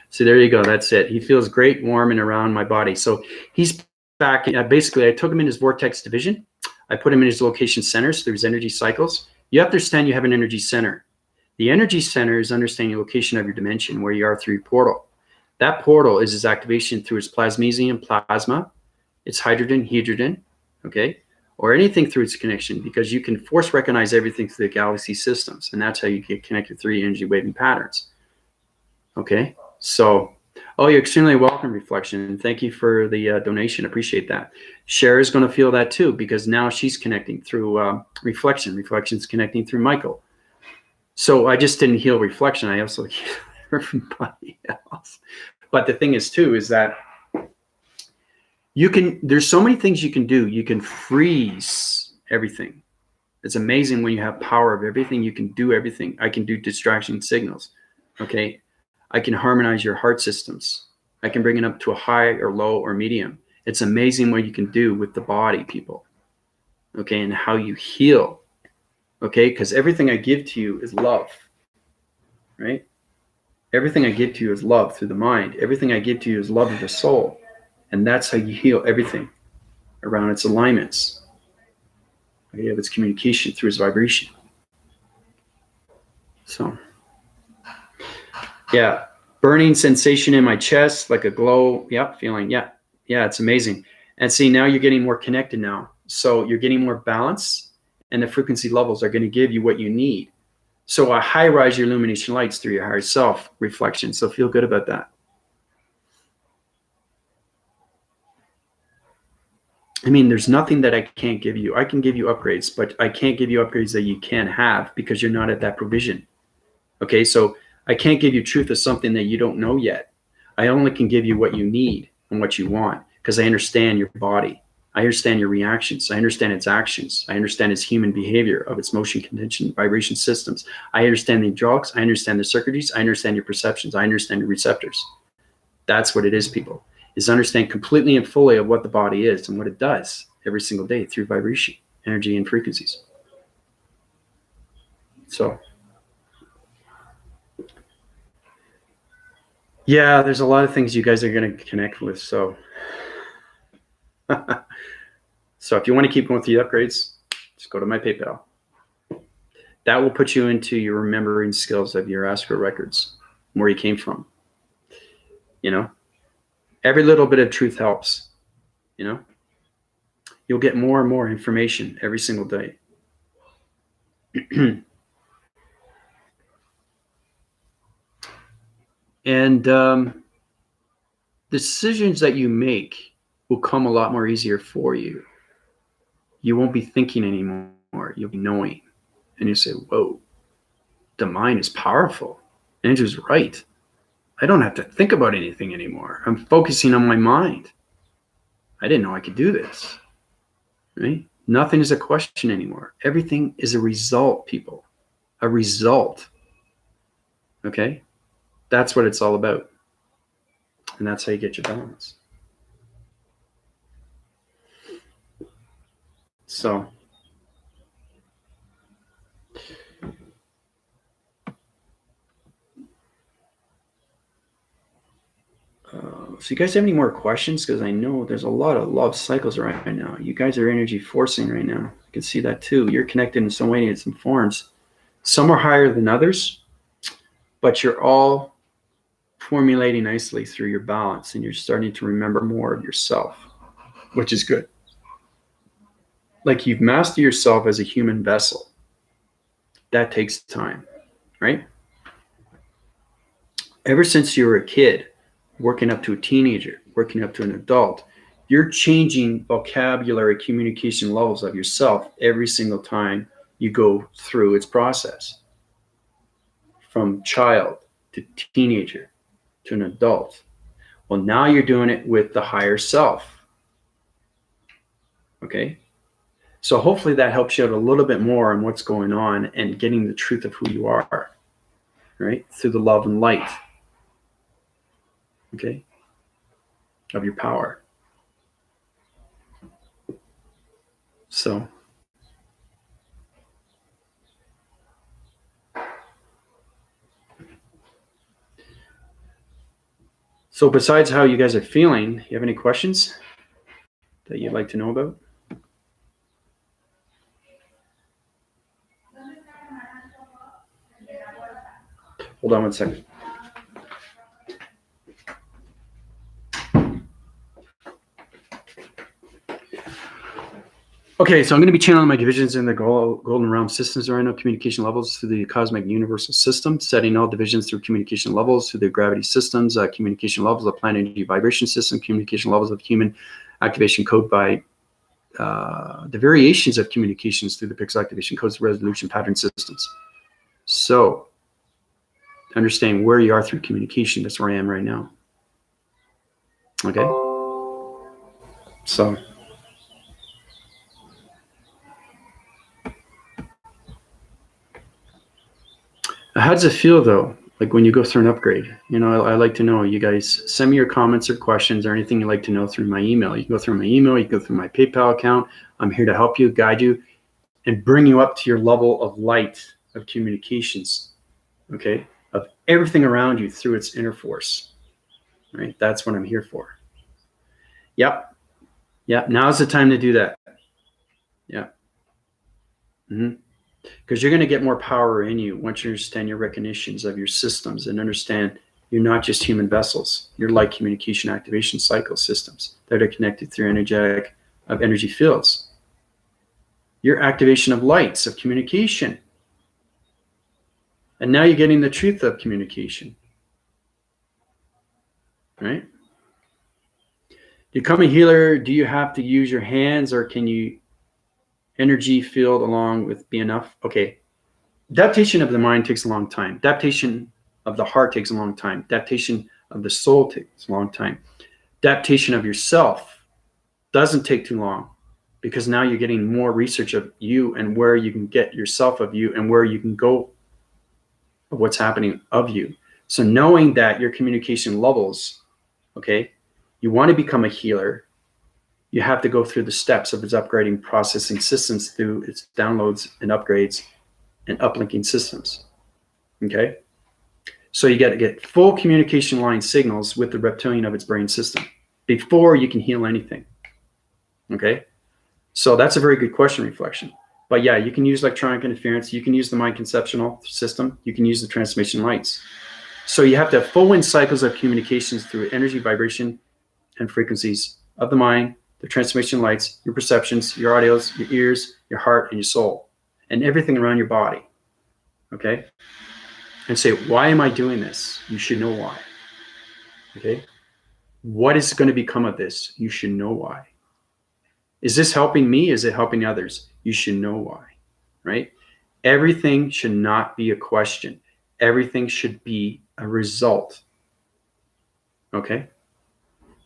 so there you go. That's it. He feels great, warm, and around my body. So he's back. Basically, I took him in his vortex division. I put him in his location centers through his energy cycles. You have to understand you have an energy center. The energy center is understanding the location of your dimension, where you are through your portal. That portal is his activation through his plasmesium, plasma, its hydrogen, okay, or anything through its connection, because you can force recognize everything through the galaxy systems, and that's how you get connected through your energy waving patterns. Okay, so, oh, you're extremely welcome, Reflection. Thank you for the donation. Appreciate that. Cher is going to feel that too, because now she's connecting through Reflection. Reflection's connecting through Michael. So I just didn't heal Reflection. I also healed everybody else. But the thing is too, is that there's so many things you can do. You can freeze everything. It's amazing when you have power of everything. You can do everything. I can do distraction signals. Okay. I can harmonize your heart systems. I can bring it up to a high or low or medium. It's amazing what you can do with the body, people. Okay. And how you heal. Okay. Because everything I give to you is love. Right. Everything I give to you is love through the mind. Everything I give to you is love of the soul. And that's how you heal everything around its alignments. You have its communication through its vibration. So, yeah, burning sensation in my chest, like a glow. Yeah, feeling. Yeah, it's amazing. And see, now you're getting more connected now. So you're getting more balance, and the frequency levels are going to give you what you need. So I high-rise your illumination lights through your higher self Reflection. So feel good about that. I mean, there's nothing that I can't give you. I can give you upgrades, but I can't give you upgrades that you can't have because you're not at that provision. Okay, so I can't give you truth of something that you don't know yet. I only can give you what you need and what you want because I understand your body. I understand your reactions. I understand its actions. I understand its human behavior of its motion, contention, vibration systems. I understand the hydraulics. I understand the circuitries. I understand your perceptions. I understand your receptors. That's what it is, people. Is understand completely and fully of what the body is and what it does every single day through vibration, energy, and frequencies. So, yeah, there's a lot of things you guys are going to connect with. So, so if you want to keep going through the upgrades, just go to my PayPal. That will put you into your remembering skills of your astral records, where you came from. You know, every little bit of truth helps. You know, you'll get more and more information every single day. And decisions that you make will come a lot more easier for you. You won't be thinking anymore. You'll be knowing. And you say, whoa, the mind is powerful. Andrew's right. I don't have to think about anything anymore. I'm focusing on my mind. I didn't know I could do this. Right? Nothing is a question anymore. Everything is a result, people. A result. Okay? That's what it's all about. And that's how you get your balance. So, you guys have any more questions? Because I know there's a lot of love cycles right now. You guys are energy forcing right now. You can see that too. You're connected in some way, in some forms. Some are higher than others, but you're all formulating nicely through your balance, and you're starting to remember more of yourself, which is good. Like you've mastered yourself as a human vessel. That takes time, right? Ever since you were a kid, working up to a teenager, working up to an adult, you're changing vocabulary communication levels of yourself every single time you go through its process. From child to teenager to an adult. Well, now you're doing it with the higher self. Okay? So hopefully that helps you out a little bit more on what's going on and getting the truth of who you are, right? Through the love and light, okay, of your power. So besides how you guys are feeling, you have any questions that you'd like to know about? Hold on one second. Okay, so I'm going to be channeling my divisions in the Golden Realm systems right now, communication levels through the cosmic universal system, setting all divisions through communication levels through the gravity systems, communication levels of planet energy vibration system, communication levels of human activation code by the variations of communications through the pixel activation codes, resolution pattern systems. So understanding where you are through communication, that's where I am right now. Okay? So how does it feel though? Like when you go through an upgrade? You know, I like to know. You guys send me your comments or questions or anything you'd like to know through my email. You can go through my email, you can go through my PayPal account. I'm here to help you, guide you, and bring you up to your level of light of communications, okay? Of everything around you through its inner force, right? That's what I'm here for. Yep. Yep. Now's the time to do that. Yeah. Because you're going to get more power in you once you understand your recognitions of your systems and understand you're not just human vessels. You're light communication activation cycle systems that are connected through energy fields. Your activation of lights of communication. And now you're getting the truth of communication. Right? To become a healer, do you have to use your hands, or can you energy field along with be enough? Okay. Adaptation of the mind takes a long time. Adaptation of the heart takes a long time. Adaptation of the soul takes a long time. Adaptation of yourself doesn't take too long, because now you're getting more research of you and where you can get yourself of you and where you can go of what's happening of you. So knowing that your communication levels, okay, you want to become a healer, you have to go through the steps of its upgrading processing systems through its downloads and upgrades and uplinking systems, okay? So you got to get full communication line signals with the reptilian of its brain system before you can heal anything, okay? So that's a very good question, Reflection. But yeah, you can use electronic interference, you can use the mind conceptual system, you can use the transmission lights. So you have to have full wind cycles of communications through energy, vibration, and frequencies of the mind, the transmission lights, your perceptions, your audios, your ears, your heart, and your soul, and everything around your body, okay? And say, why am I doing this? You should know why, okay? What is going to become of this? You should know why. Is this helping me? Is it helping others? You should know why, right? Everything should not be a question. Everything should be a result, okay?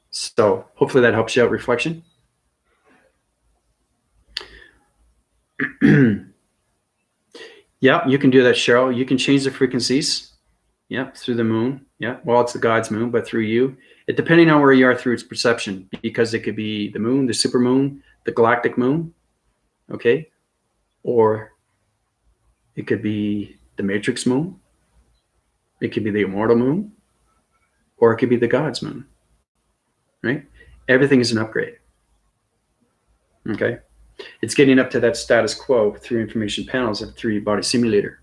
So hopefully that helps you out, Reflection. Yeah, you can do that, Cheryl. You can change the frequencies. Yeah, through the moon. Yeah, well, it's the God's moon, but through you. It depending on where you are through its perception, because it could be the moon, the super moon, the galactic moon, okay? Or it could be the matrix moon. It could be the immortal moon, or it could be the God's moon, right? Everything is an upgrade, okay? It's getting up to that status quo through information panels and through your body simulator.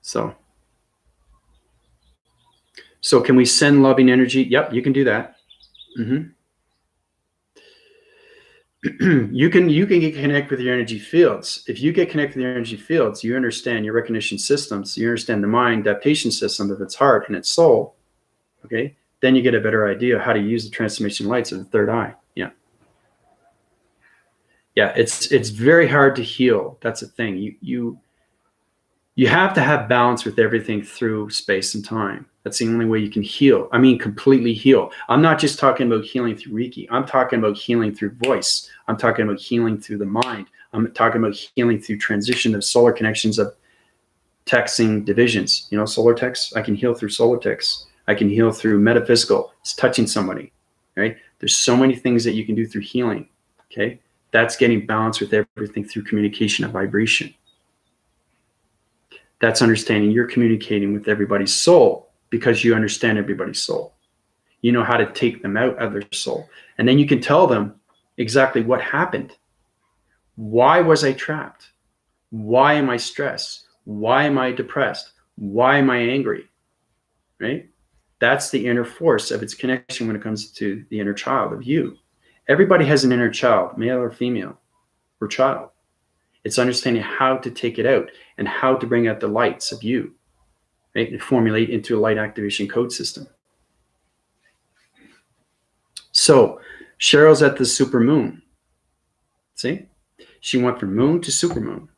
So can we send loving energy? Yep, you can do that. You can get connected with your energy fields. If you get connected with your energy fields, you understand your recognition systems, you understand the mind adaptation system of its heart and its soul, Okay. Then you get a better idea of how to use the transformation lights of the third eye. Yeah. Yeah. It's very hard to heal. That's the thing. You have to have balance with everything through space and time. That's the only way you can heal. I mean, completely heal. I'm not just talking about healing through Reiki. I'm talking about healing through voice. I'm talking about healing through the mind. I'm talking about healing through transition of solar connections of texting divisions. You know, solar text, I can heal through solar text. I can heal through metaphysical. It's touching somebody, right? There's so many things that you can do through healing, okay? That's getting balance with everything through communication of vibration. That's understanding you're communicating with everybody's soul because you understand everybody's soul. You know how to take them out of their soul. And then you can tell them exactly what happened. Why was I trapped? Why am I stressed? Why am I depressed? Why am I angry? Right? That's the inner force of its connection when it comes to the inner child of you. Everybody has an inner child, male or female, or child. It's understanding how to take it out and how to bring out the lights of you, right? And formulate into a light activation code system. So Cheryl's at the super moon. See? She went from moon to super moon.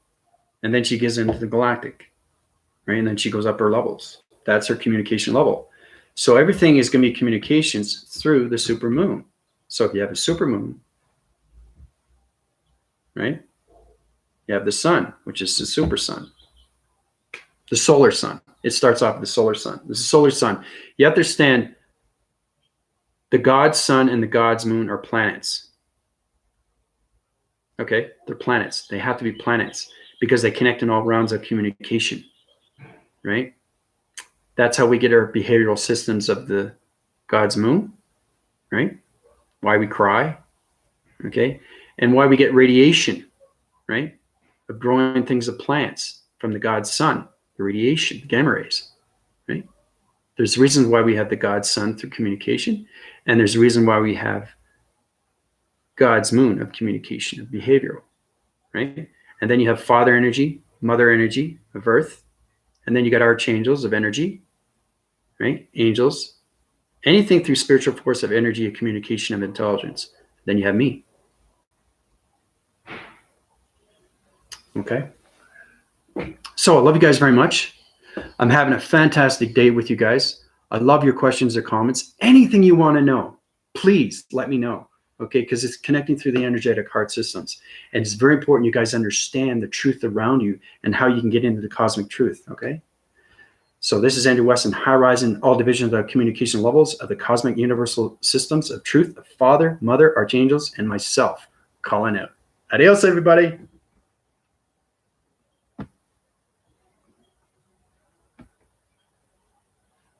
And then she gets into the galactic, right? And then she goes up her levels. That's her communication level. So everything is going to be communications through the super moon. So if you have a super moon, right? You have the sun, which is the super sun. The solar sun. It starts off with the solar sun. This is solar sun. You have to understand the God's sun and the God's moon are planets. Okay? They're planets. They have to be planets because they connect in all rounds of communication, right? That's how we get our behavioral systems of the God's moon, right? Why we cry, okay? And why we get radiation, right? Of growing things of plants from the God's sun, the radiation, the gamma rays, right? There's reasons why we have the God's sun through communication, and there's a reason why we have God's moon of communication, of behavioral, right? And then you have father energy, mother energy of earth, and then you got archangels of energy, right? Angels, anything through spiritual force of energy, of communication, of intelligence. Then you have me. Okay. So I love you guys very much. I'm having a fantastic day with you guys. I love your questions or comments. Anything you want to know, please let me know. Okay, because it's connecting through the energetic heart systems. And it's very important you guys understand the truth around you and how you can get into the cosmic truth. Okay. So this is Andrew Weston, High Horizon, all divisions of communication levels of the cosmic universal systems of truth, of Father, Mother, Archangels, and myself calling out. Adios, everybody.